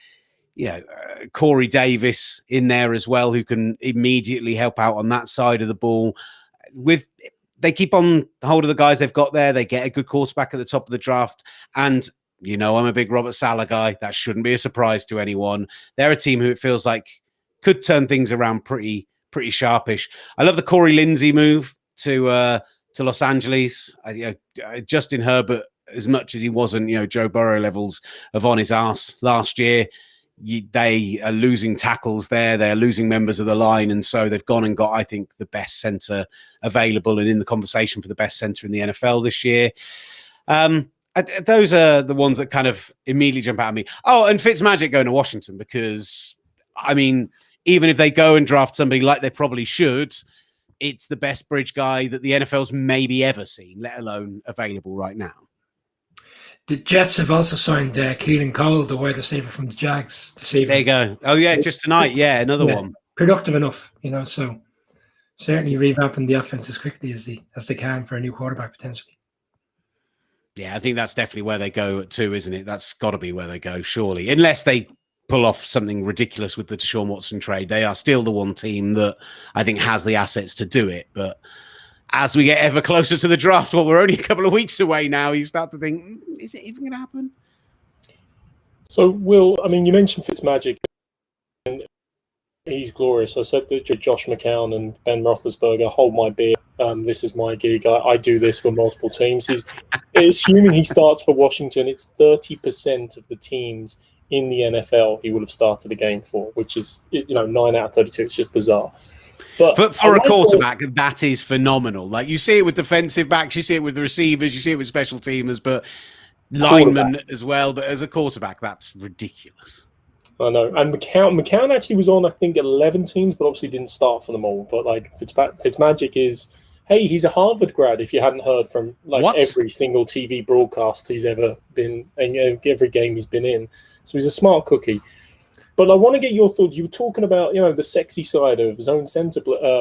Corey Davis in there as well, who can immediately help out on that side of the ball. They keep on hold of the guys they've got there. They get a good quarterback at the top of the draft, and I'm a big Robert Saleh guy. That shouldn't be a surprise to anyone. They're a team who it feels like could turn things around pretty sharpish. I love the Corey Lindsey move to Los Angeles. Justin Herbert, as much as he wasn't, Joe Burrow levels of on his ass last year, they are losing tackles there. They're losing members of the line. And so they've gone and got, I think, the best centre available and in the conversation for the best centre in the NFL this year. Those are the ones that kind of immediately jump out at me. Oh, and Fitzmagic going to Washington because, I mean, even if they go and draft somebody like they probably should, it's the best bridge guy that the NFL's maybe ever seen, let alone available right now. The Jets have also signed Keelan Cole, the wide receiver from the Jags. This evening. There you go. Oh, yeah, just tonight. Yeah, another one. Productive enough, so certainly revamping the offense as quickly as they can for a new quarterback, potentially. Yeah, I think that's definitely where they go too, isn't it? That's got to be where they go, surely. Unless they pull off something ridiculous with the Deshaun Watson trade. They are still the one team that I think has the assets to do it, but as we get ever closer to the draft, we're only a couple of weeks away now, you start to think, is it even going to happen? So, Will, I mean, you mentioned Fitzmagic, and he's glorious. I said that Josh McCown and Ben Roethlisberger, hold my beer. This is my gig. I do this for multiple teams. Assuming he starts for Washington, it's 30% of the teams in the NFL he would have started a game for, which is 9 out of 32. It's just bizarre. But for a quarterback, that is phenomenal. Like, you see it with defensive backs, you see it with the receivers, you see it with special teamers, but linemen as well. But as a quarterback, that's ridiculous. I know. And McCown actually was on, I think, 11 teams, but obviously didn't start for them all. But like Fitzmagic is, hey, he's a Harvard grad. If you hadn't heard from every single TV broadcast he's ever been, and every game he's been in, so he's a smart cookie. But I want to get your thoughts. You were talking about, the sexy side of zone center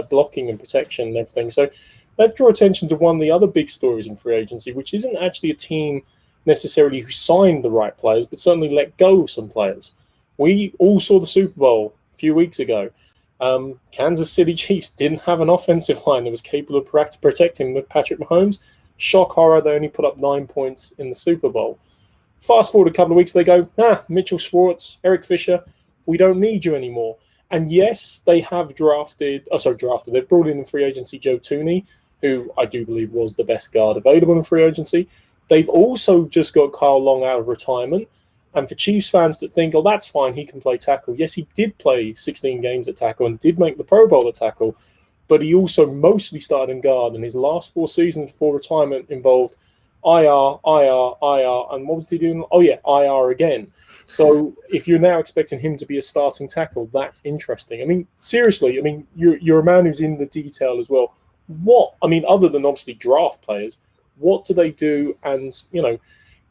blocking and protection and everything. So let's draw attention to one of the other big stories in free agency, which isn't actually a team necessarily who signed the right players, but certainly let go of some players. We all saw the Super Bowl a few weeks ago. Kansas City Chiefs didn't have an offensive line that was capable of protecting Patrick Mahomes. Shock horror, they only put up 9 points in the Super Bowl. Fast forward a couple of weeks, they go, Mitchell Schwartz, Eric Fisher, we don't need you anymore. And yes, they have drafted. They've brought in free agency Joe Tooney, who I do believe was the best guard available in free agency. They've also just got Kyle Long out of retirement. And for Chiefs fans that think, that's fine, he can play tackle. Yes, he did play 16 games at tackle and did make the Pro Bowl at tackle, but he also mostly started in guard. And his last 4 seasons before retirement involved IR, and what was he doing? Oh, yeah, IR again. So if you're now expecting him to be a starting tackle, that's interesting. I mean, seriously, you're a man who's in the detail as well. Other than obviously draft players, what do they do? And,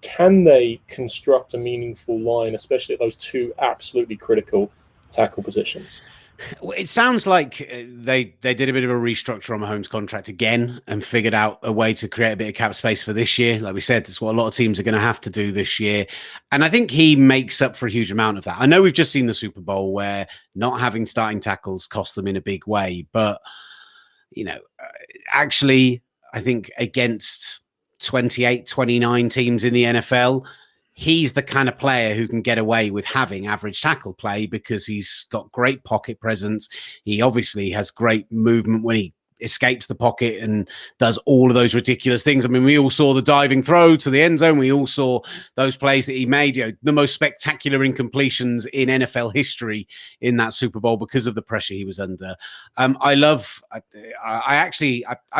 can they construct a meaningful line, especially at those 2 absolutely critical tackle positions? It sounds like they did a bit of a restructure on Mahomes' contract again and figured out a way to create a bit of cap space for this year. Like we said, it's what a lot of teams are going to have to do this year. And I think he makes up for a huge amount of that. I know we've just seen the Super Bowl where not having starting tackles cost them in a big way. But, actually, I think against 28, 29 teams in the NFL, he's the kind of player who can get away with having average tackle play because he's got great pocket presence. He obviously has great movement when he escapes the pocket and does all of those ridiculous things. I mean, we all saw the diving throw to the end zone. We all saw those plays that he made, the most spectacular incompletions in NFL history in that Super Bowl because of the pressure he was under. I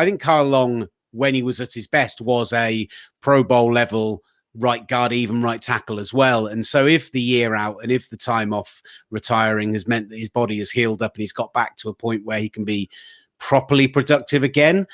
think Kyle Long, when he was at his best, was a Pro Bowl level right guard, even right tackle as well. And so if the year out and if the time off retiring has meant that his body has healed up and he's got back to a point where he can be properly productive again,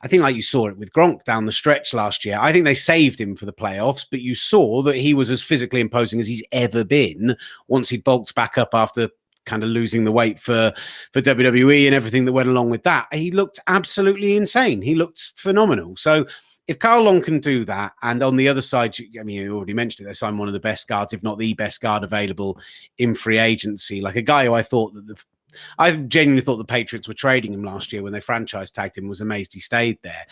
I think like you saw it with Gronk down the stretch last year, I think they saved him for the playoffs, but you saw that he was as physically imposing as he's ever been once he bulked back up after kind of losing the weight for WWE and everything that went along with that. He looked absolutely insane. He looked phenomenal. So if Kyle Long can do that, and on the other side, you already mentioned it, they signed one of the best guards, if not the best guard available in free agency, like a guy who I genuinely thought the Patriots were trading him last year when they franchise tagged him, was amazed he stayed there.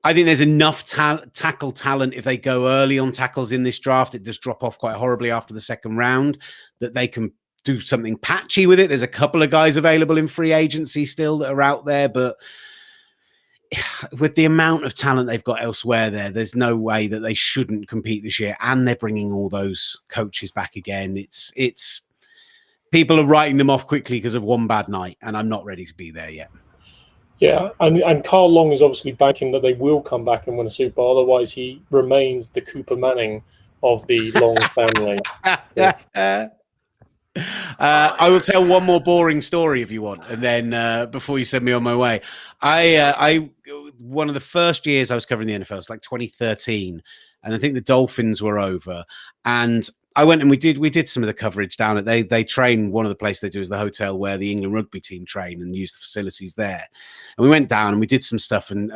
I think there's enough tackle talent if they go early on tackles in this draft. It does drop off quite horribly after the second round, that they can do something patchy with it. There's a couple of guys available in free agency still that are out there, but with the amount of talent they've got elsewhere there's no way that they shouldn't compete this year, and they're bringing all those coaches back again. It's people are writing them off quickly because of one bad night, and I'm not ready to be there yet. Yeah, and Carl Long is obviously banking that they will come back and win a Super Bowl. Otherwise, he remains the Cooper Manning of the Long family. I will tell one more boring story if you want, and then before you send me on my way, I one of the first years I was covering the NFL, it's like 2013, and I think the Dolphins were over, and I went and we did some of the coverage down at they train. One of the places they do is the hotel where the England rugby team train and use the facilities there, and we went down and we did some stuff and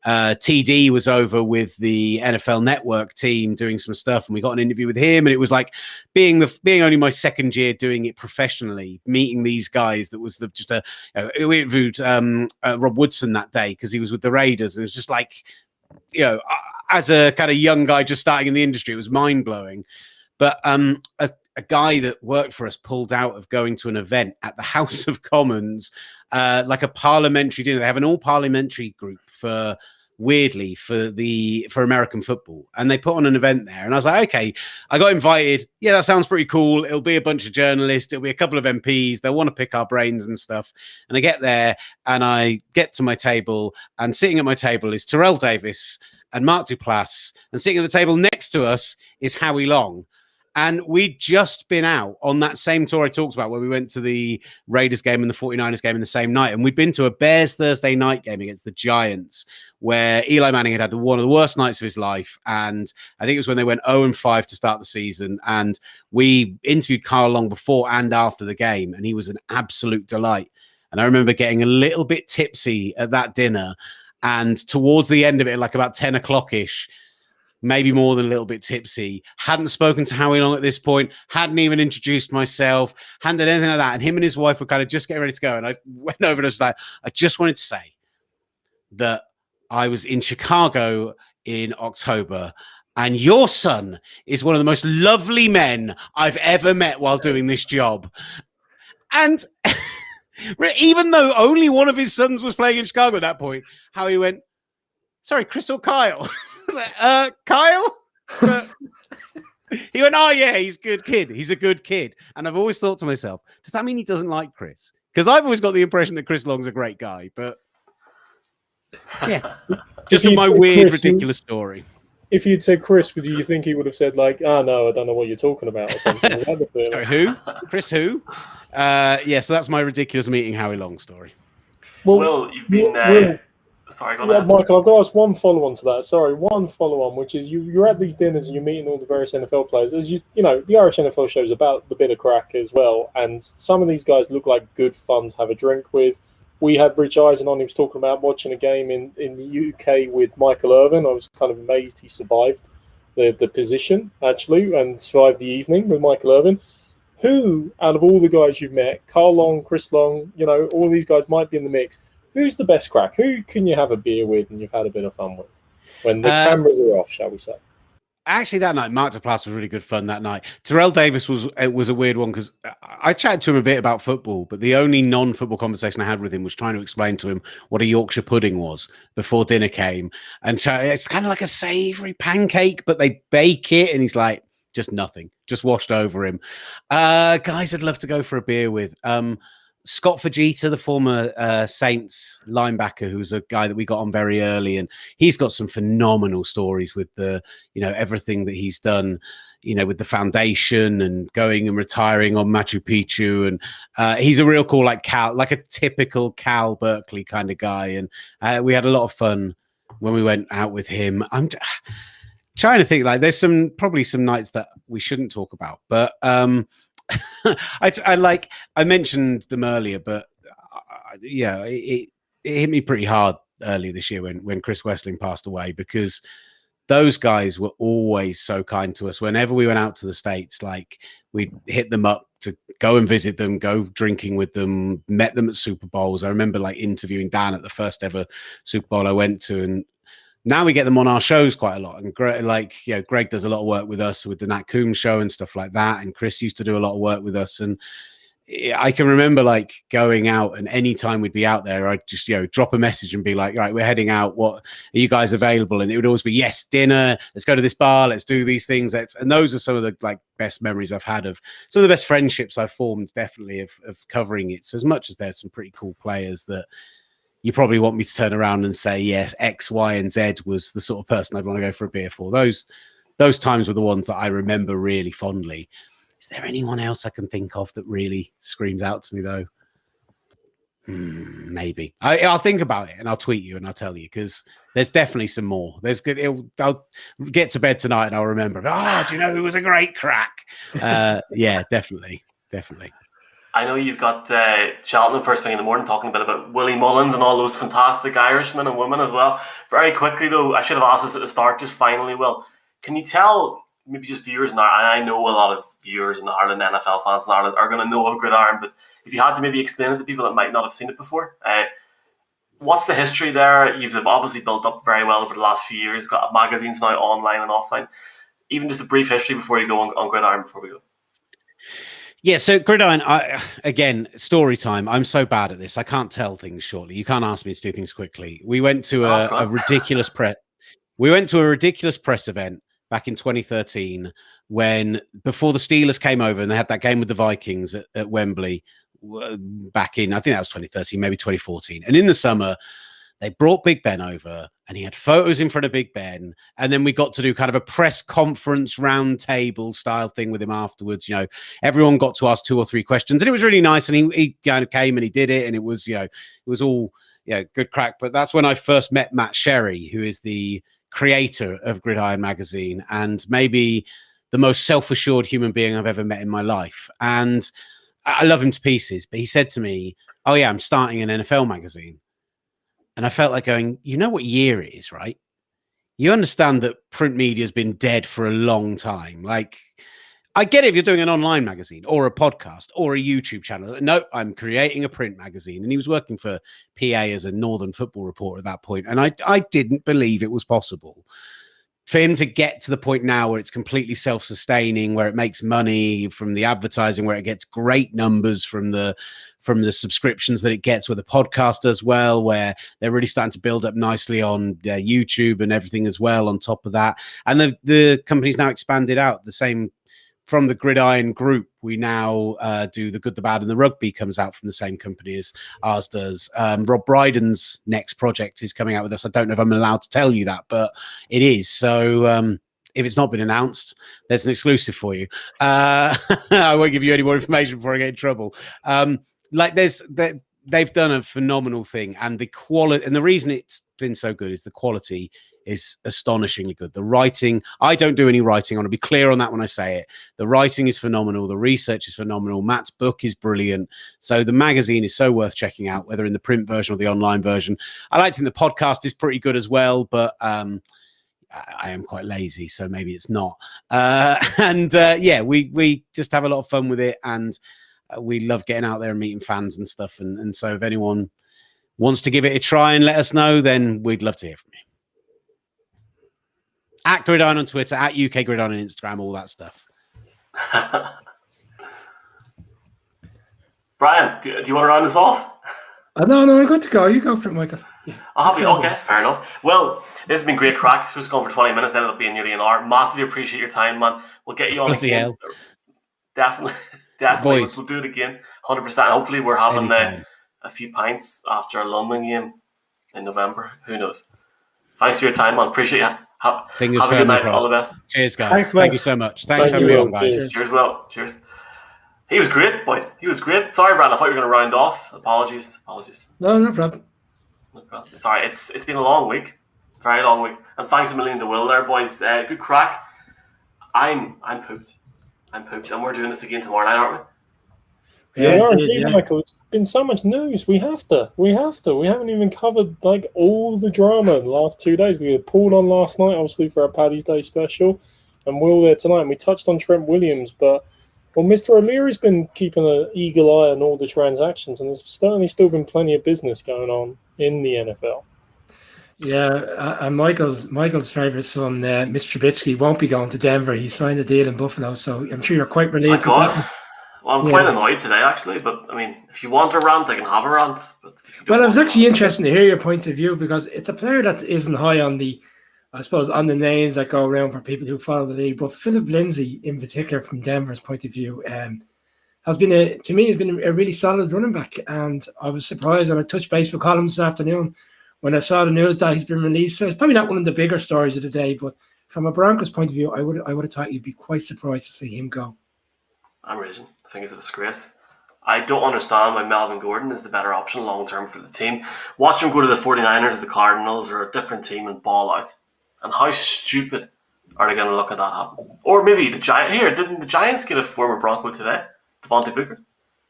TD was over with the NFL Network team doing some stuff, and we got an interview with him. And it was like being only my second year doing it professionally, meeting these guys. That was we interviewed Rob Woodson that day because he was with the Raiders, and it was just like, as a kind of young guy just starting in the industry, it was mind blowing. But a guy that worked for us pulled out of going to an event at the House of Commons, like a parliamentary dinner. They have an all parliamentary group for American football, and they put on an event there. And I was like, okay, I got invited. Yeah, that sounds pretty cool. It'll be a bunch of journalists. It'll be a couple of MPs. They'll want to pick our brains and stuff. And I get there and I get to my table, and sitting at my table is Terrell Davis and Mark Duplass, and sitting at the table next to us is Howie Long. And we'd just been out on that same tour I talked about where we went to the Raiders game and the 49ers game in the same night. And we'd been to a Bears Thursday night game against the Giants where Eli Manning had one of the worst nights of his life. And I think it was when they went 0-5 to start the season. And we interviewed Carl Long before and after the game, and he was an absolute delight. And I remember getting a little bit tipsy at that dinner. And towards the end of it, like about 10 o'clock-ish, maybe more than a little bit tipsy, hadn't spoken to Howie Long at this point, hadn't even introduced myself, hadn't done anything like that. And him and his wife were kind of just getting ready to go. And I went over and I was like, I just wanted to say that I was in Chicago in October, and your son is one of the most lovely men I've ever met while doing this job. And even though only one of his sons was playing in Chicago at that point, Howie went, sorry, Chris or Kyle? I was like, Kyle? But he went, oh, yeah, he's a good kid. He's a good kid. And I've always thought to myself, does that mean he doesn't like Chris? Because I've always got the impression that Chris Long's a great guy. But yeah, just my weird, ridiculous story. If you'd said Chris, do you think he would have said, like, oh, no, I don't know what you're talking about or something? Is that the Sorry, who? Chris who? Yeah, so that's my ridiculous meeting Howie Long story. Well, you've been... Sorry, go ahead. Michael, I've got to ask one follow-on to that. Sorry, one follow-on, which is you're at these dinners and you're meeting all the various NFL players. As the Irish NFL show is about the bit of crack as well, and some of these guys look like good fun to have a drink with. We had Rich Eisen on. He was talking about watching a game in the UK with Michael Irvin. I was kind of amazed he survived the position, actually, and survived the evening with Michael Irvin. Who, out of all the guys you've met, Carl Long, Chris Long, all these guys might be in the mix. Who's the best crack? Who can you have a beer with and you've had a bit of fun with when the cameras are off, shall we say? Actually, that night, Mark Duplass was really good fun that night. Terrell Davis was a weird one because I chatted to him a bit about football, but the only non-football conversation I had with him was trying to explain to him what a Yorkshire pudding was before dinner came. And so it's kind of like a savoury pancake, but they bake it, and he's like, just nothing, just washed over him. Guys I'd love to go for a beer with. Scott Fujita, the former Saints linebacker, who's a guy that we got on very early, and he's got some phenomenal stories with the, everything that he's done, with the foundation and going and retiring on Machu Picchu. And he's a real cool, like a typical Cal Berkeley kind of guy. And we had a lot of fun when we went out with him. I'm trying to think, like, there's probably some nights that we shouldn't talk about, but I mentioned them earlier, but it hit me pretty hard earlier this year when Chris Wessling passed away, because those guys were always so kind to us. Whenever we went out to the States, like, we'd hit them up to go and visit them, go drinking with them, met them at Super Bowls. I remember like interviewing Dan at the first ever Super Bowl I went to, and now we get them on our shows quite a lot. And Greg does a lot of work with us with the Nat Coombs show and stuff like that. And Chris used to do a lot of work with us. And I can remember like going out, and any time we'd be out there, I'd just, drop a message and be like, right, we're heading out. What are you guys available? And it would always be, yes, dinner. Let's go to this bar. Let's do these things. And those are some of the like best memories I've had of some of the best friendships I've formed, definitely of covering it. So as much as there's some pretty cool players that you probably want me to turn around and say, yes, X, Y, and Z was the sort of person I'd want to go for a beer for. Those times were the ones that I remember really fondly. Is there anyone else I can think of that really screams out to me, though? Maybe. I'll think about it and I'll tweet you and I'll tell you, because there's definitely some more. I'll get to bed tonight and I'll remember. Do you know who was a great crack? Yeah, definitely. I know you've got Cheltenham first thing in the morning talking a bit about Willie Mullins and all those fantastic Irishmen and women as well. Very quickly, though, I should have asked this at the start, just finally, Will, can you tell maybe just viewers in Ireland, I know a lot of viewers in Ireland, NFL fans in Ireland, are going to know of Gridiron, but if you had to maybe explain it to people that might not have seen it before, what's the history there? You've obviously built up very well over the last few years, got magazines now online and offline. Even just a brief history before you go on Gridiron, before we go. Yeah, so Gridiron, again, story time. I'm so bad at this. I can't tell things shortly. You can't ask me to do things quickly. We went to a ridiculous press. We went to a ridiculous press event back in 2013 before the Steelers came over and they had that game with the Vikings at Wembley back in, I think that was 2013, maybe 2014. And in the summer, they brought Big Ben over and he had photos in front of Big Ben. And then we got to do kind of a press conference round table style thing with him afterwards. Everyone got to ask 2 or 3 questions and it was really nice. And he kind of came and he did it. And it was, it was all, good crack. But that's when I first met Matt Sherry, who is the creator of Gridiron magazine and maybe the most self-assured human being I've ever met in my life. And I love him to pieces, but he said to me, oh yeah, I'm starting an NFL magazine. And I felt like going, you know what year it is, right? You understand that print media has been dead for a long time. Like, I get it if you're doing an online magazine or a podcast or a YouTube channel. No, I'm creating a print magazine. And he was working for PA as a Northern football reporter at that point. And I didn't believe it was possible. For him to get to the point now where it's completely self-sustaining, where it makes money from the advertising, where it gets great numbers from the subscriptions that it gets with the podcast as well, where they're really starting to build up nicely on YouTube and everything as well on top of that. And the company's now expanded out the same. From the Gridiron group, we now do The Good, the Bad, and the Rugby comes out from the same company as ours does. Rob Brydon's next project is coming out with us. I don't know if I'm allowed to tell you that, but it is. So if it's not been announced, there's an exclusive for you. I won't give you any more information before I get in trouble. They've done a phenomenal thing, and the quality, and the reason it's been so good is the quality is astonishingly good. The writing, I don't do any writing. I want to be clear on that when I say it. The writing is phenomenal. The research is phenomenal. Matt's book is brilliant. So the magazine is so worth checking out, whether in the print version or the online version. I like to think the podcast is pretty good as well, but I am quite lazy, so maybe it's not. We just have a lot of fun with it, and we love getting out there and meeting fans and stuff. And so if anyone wants to give it a try and let us know, then we'd love to hear from you. At Gridiron on Twitter, at UK Gridiron on Instagram, all that stuff. Brian, do you want to round this off? No, I'm good to go. You go for it, Michael. Yeah. Okay, fair enough. Well, this has been great crack. It's just going for 20 minutes, ended up being nearly an hour. Massively appreciate your time, man. We'll get you on again. Definitely. Boys. We'll do it again, 100%. Hopefully, we're having a few pints after our London game in November. Who knows? Thanks for your time, man. Appreciate it. Have a good night. All the best. Cheers, guys. Thanks, Thank you so much. Thanks for having me on, guys. Cheers, Will. Cheers. He was great, boys. He was great. Sorry, Brad. I thought you were going to round off. Apologies. No problem. Sorry, it's been a long week. Very long week. And thanks a million to Will there, boys. Good crack. I'm pooped. And we're doing this again tomorrow night, aren't we? Yeah, Michael. It's been so much news. We have to. We haven't even covered all the drama the last 2 days. We had Paul on last night, obviously, for our Paddy's Day special, and Will there tonight. And we touched on Trent Williams, but Mr. O'Leary's been keeping an eagle eye on all the transactions, and there's certainly still been plenty of business going on in the NFL. Yeah, and Michael's favourite son, Mr. Trubisky, won't be going to Denver. He signed a deal in Buffalo, so I'm sure you're quite relieved. Well, I'm quite annoyed today, actually. But I mean, if you want a rant, I can have a rant. But well, it was actually interesting to hear your point of view because it's a player that isn't high on the, I suppose, on the names that go around for people who follow the league. But Philip Lindsay, in particular, from Denver's point of view, has been a really solid running back. And I was surprised, and I touched base with Colin this afternoon when I saw the news that he's been released. So it's probably not one of the bigger stories of the day, but from a Broncos point of view, I would have thought you'd be quite surprised to see him go. I'm raging. I think it's a disgrace. I don't understand why Melvin Gordon is the better option long term for the team. Watch him go to the 49ers or the Cardinals or a different team and ball out. And how stupid are they going to look at that happens? Or maybe the Giants. Here, didn't the Giants get a former Bronco today? Devontae Booker?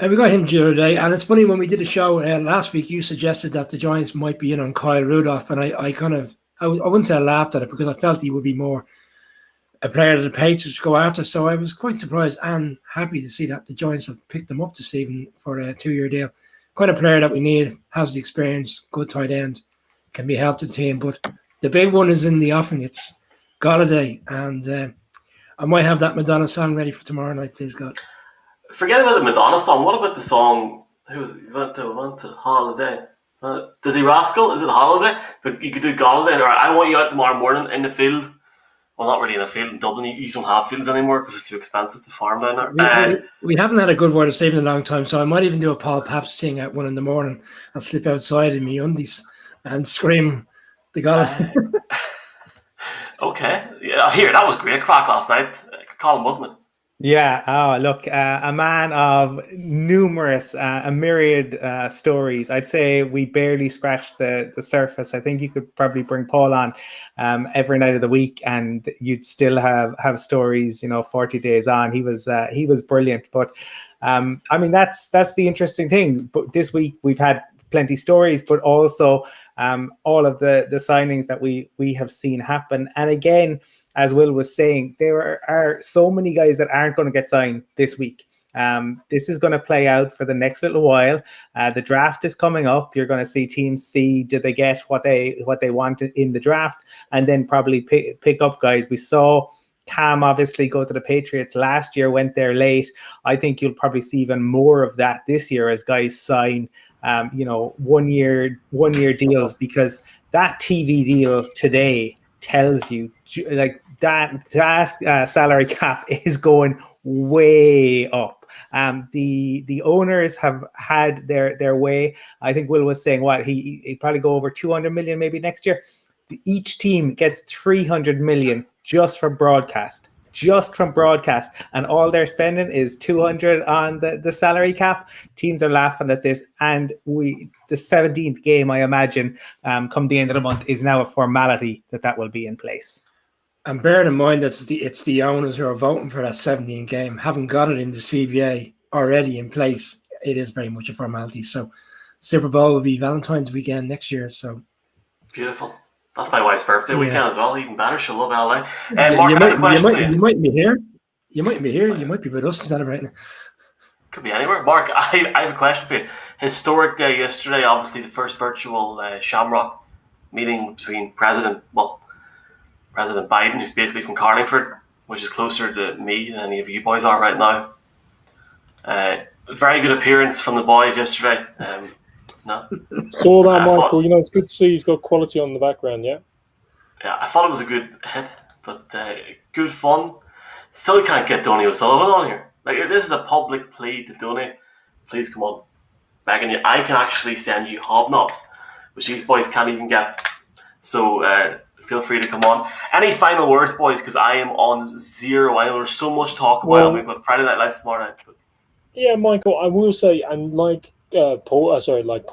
We got him the other day. And it's funny, when we did a show last week, you suggested that the Giants might be in on Kyle Rudolph. And I wouldn't say I laughed at it because I felt he would be more a player that the Patriots go after. So I was quite surprised and happy to see that the Giants have picked him up this evening for a 2-year deal. Quite a player that we need, has the experience, good tight end, can be helped the team. But the big one is in the offing. It's Galladay. And I might have that Madonna song ready for tomorrow night, please God. Forget about the Madonna song. What about the song, who was it? He went to Holiday. Does he Rascal? Is it Holiday? But you could do Galladay. All right, I want you out tomorrow morning in the field. Well, not really in a field in Dublin. You don't have fields anymore because it's too expensive to farm down there. We haven't had a good word of saving in a long time, so I might even do a Paul Paps thing at 1 a.m. and slip outside in my undies and scream the Galladay. Okay. Yeah, here, that was great crack last night. Colin, wasn't it? Yeah. Oh, look, a man of numerous, a myriad stories. I'd say we barely scratched the surface. I think you could probably bring Paul on every night of the week, and you'd still have stories. 40 days on, he was brilliant. But I mean, that's the interesting thing. But this week we've had plenty stories, but also all of the signings that we have seen happen. And again, as Will was saying, there are so many guys that aren't going to get signed this week. This is going to play out for the next little while. The draft is coming up. You're going to see teams see, did they get what they wanted in the draft, and then probably pick up guys. We saw Cam obviously go to the Patriots last year, went there late. I think you'll probably see even more of that this year as guys sign, 1 year deals, because that TV deal today tells you like that salary cap is going way up. The owners have had their way. I think Will was saying he probably go over 200 million maybe next year. Each team gets 300 million just from broadcast, and all they're spending is 200 on the salary cap. Teams are laughing at this, and the 17th game, I imagine, come the end of the month, is now a formality that will be in place. And bear in mind that it's the owners who are voting for that 17th game, haven't got it in the CBA already in place. It is very much a formality. So Super Bowl will be Valentine's weekend next year. So beautiful. That's my wife's birthday weekend as well. Even better. She'll love LA. Mark, I have a question for you. You might be here. You might be with us celebrating. Could be anywhere. Mark, I have a question for you. Historic day yesterday. Obviously, the first virtual Shamrock meeting between President Biden, who's basically from Carlingford, which is closer to me than any of you boys are right now. Very good appearance from the boys yesterday. No. Saw that, Michael. It's good to see he's got quality on the background, yeah? Yeah, I thought it was a good hit, but good fun. Still can't get Donny O'Sullivan on here. Like, this is a public plea to Donny. Please come on. Begging you. I can actually send you hobnobs, which these boys can't even get. So feel free to come on. Any final words, boys? Because I am on zero. I know there's so much talk about. We've got Friday Night Lights tomorrow night. But... Yeah, Michael, I will say, and like Paul has said, like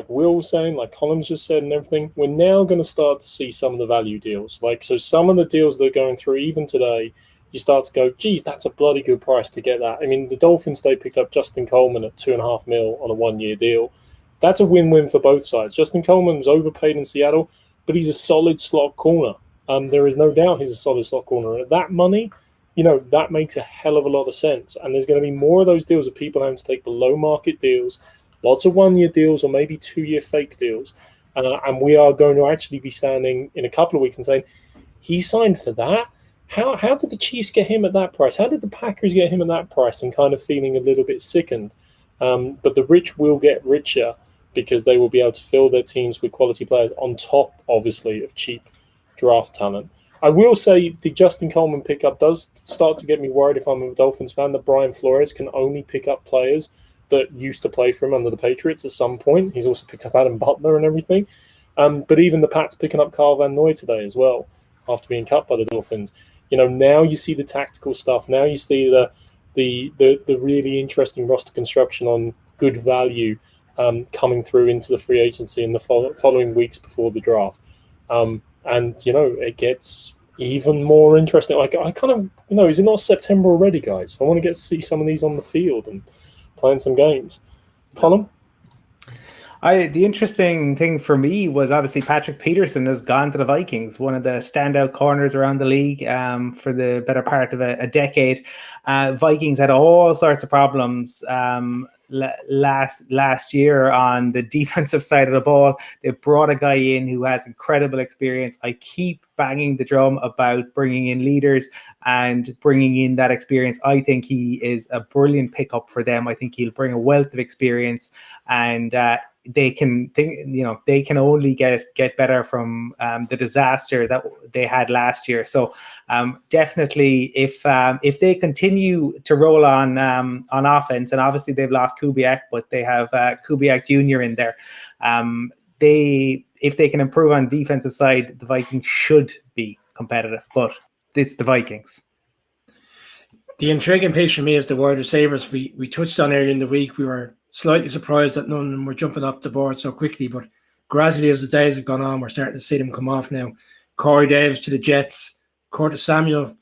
Will was saying, like Colin's just said and everything, we're now going to start to see some of the value deals. So some of the deals that are going through even today, you start to go, geez, that's a bloody good price to get that. I mean, the Dolphins, they picked up Justin Coleman at $2.5 million on a 1-year deal. That's a win-win for both sides. Justin Coleman was overpaid in Seattle, but he's a solid slot corner. There is no doubt he's a solid slot corner. And at that money, that makes a hell of a lot of sense. And there's going to be more of those deals of people having to take below market deals, lots of 1-year deals or maybe 2-year fake deals. And we are going to actually be standing in a couple of weeks and saying, he signed for that? how did the Chiefs get him at that price? How did the Packers get him at that price? And kind of feeling a little bit sickened. But the rich will get richer because they will be able to fill their teams with quality players on top, obviously, of cheap draft talent. I will say the Justin Coleman pickup does start to get me worried if I'm a Dolphins fan that Brian Flores can only pick up players that used to play for him under the Patriots at some point. He's also picked up Adam Butler and everything. But even the Pats picking up Carl Van Noy today as well after being cut by the Dolphins. Now you see the tactical stuff. Now you see the really interesting roster construction on good value coming through into the free agency in the following weeks before the draft. It gets even more interesting. Like I kind of, is it not September already, guys? I want to get to see some of these on the field and playing some games. Colin? The interesting thing for me was obviously Patrick Peterson has gone to the Vikings, one of the standout corners around the league for the better part of a decade. Vikings had all sorts of problems last year on the defensive side of the ball. They brought a guy in who has incredible experience. I keep banging the drum about bringing in leaders and bringing in that experience. I think he is a brilliant pickup for them. I think he'll bring a wealth of experience, and they can only get better from the disaster that they had last year. So definitely, if they continue to roll on offense, and obviously they've lost Kubiak, but they have Kubiak Jr. in there. If they can improve on the defensive side, the Vikings should be competitive, but it's the Vikings. The intriguing piece for me is the wide receivers. We touched on earlier in the week. We were slightly surprised that none of them were jumping up the board so quickly, but gradually as the days have gone on, we're starting to see them come off now. Corey Davis to the Jets, Curtis Samuel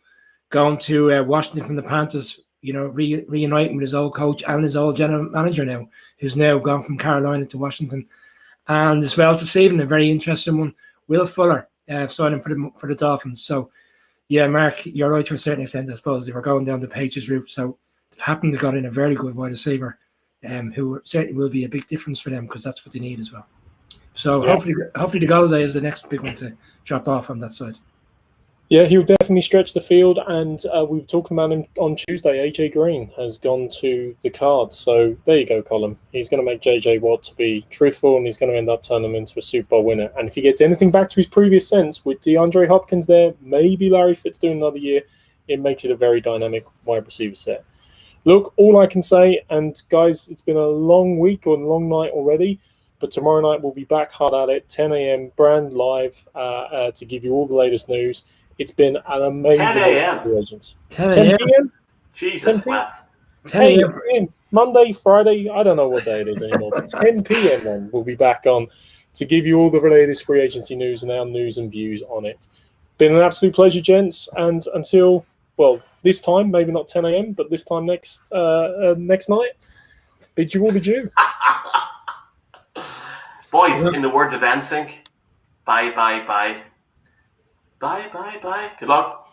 going to Washington from the Panthers, reuniting with his old coach and his old general manager now, who's now gone from Carolina to Washington. And as well to Stephen, a very interesting one, Will Fuller signing for the Dolphins. So, yeah, Mark, you're right to a certain extent, I suppose. They were going down the Patriots route, so they happened to got in a very good wide receiver, who certainly will be a big difference for them because that's what they need as well. So hopefully the Golladay is the next big one to drop off on that side. Yeah, he'll definitely stretch the field, and we were talking about him on Tuesday. AJ Green has gone to the Cards, so there you go, Colin. He's going to make JJ Watt to be truthful, and he's going to end up turning him into a Super Bowl winner. And if he gets anything back to his previous sense with DeAndre Hopkins there, maybe Larry Fitz doing another year, it makes it a very dynamic wide receiver set. Look, all I can say, and guys, it's been a long week or a long night already, but tomorrow night we'll be back hard at it, 10 a.m. brand live to give you all the latest news. It's been an amazing 10 a.m. 10 p.m. Jesus, 10 p.m. what? 10 Hey, a.m. Monday, Friday, I don't know what day it is anymore, but 10 p.m. then we'll be back on to give you all the latest free agency news and our news and views on it. Been an absolute pleasure, gents, and until, well, this time, maybe not 10 a.m., but this time next night, bid you all adieu. Boys, in the words of NSYNC, bye, bye, bye. Bye, bye, bye. Good luck.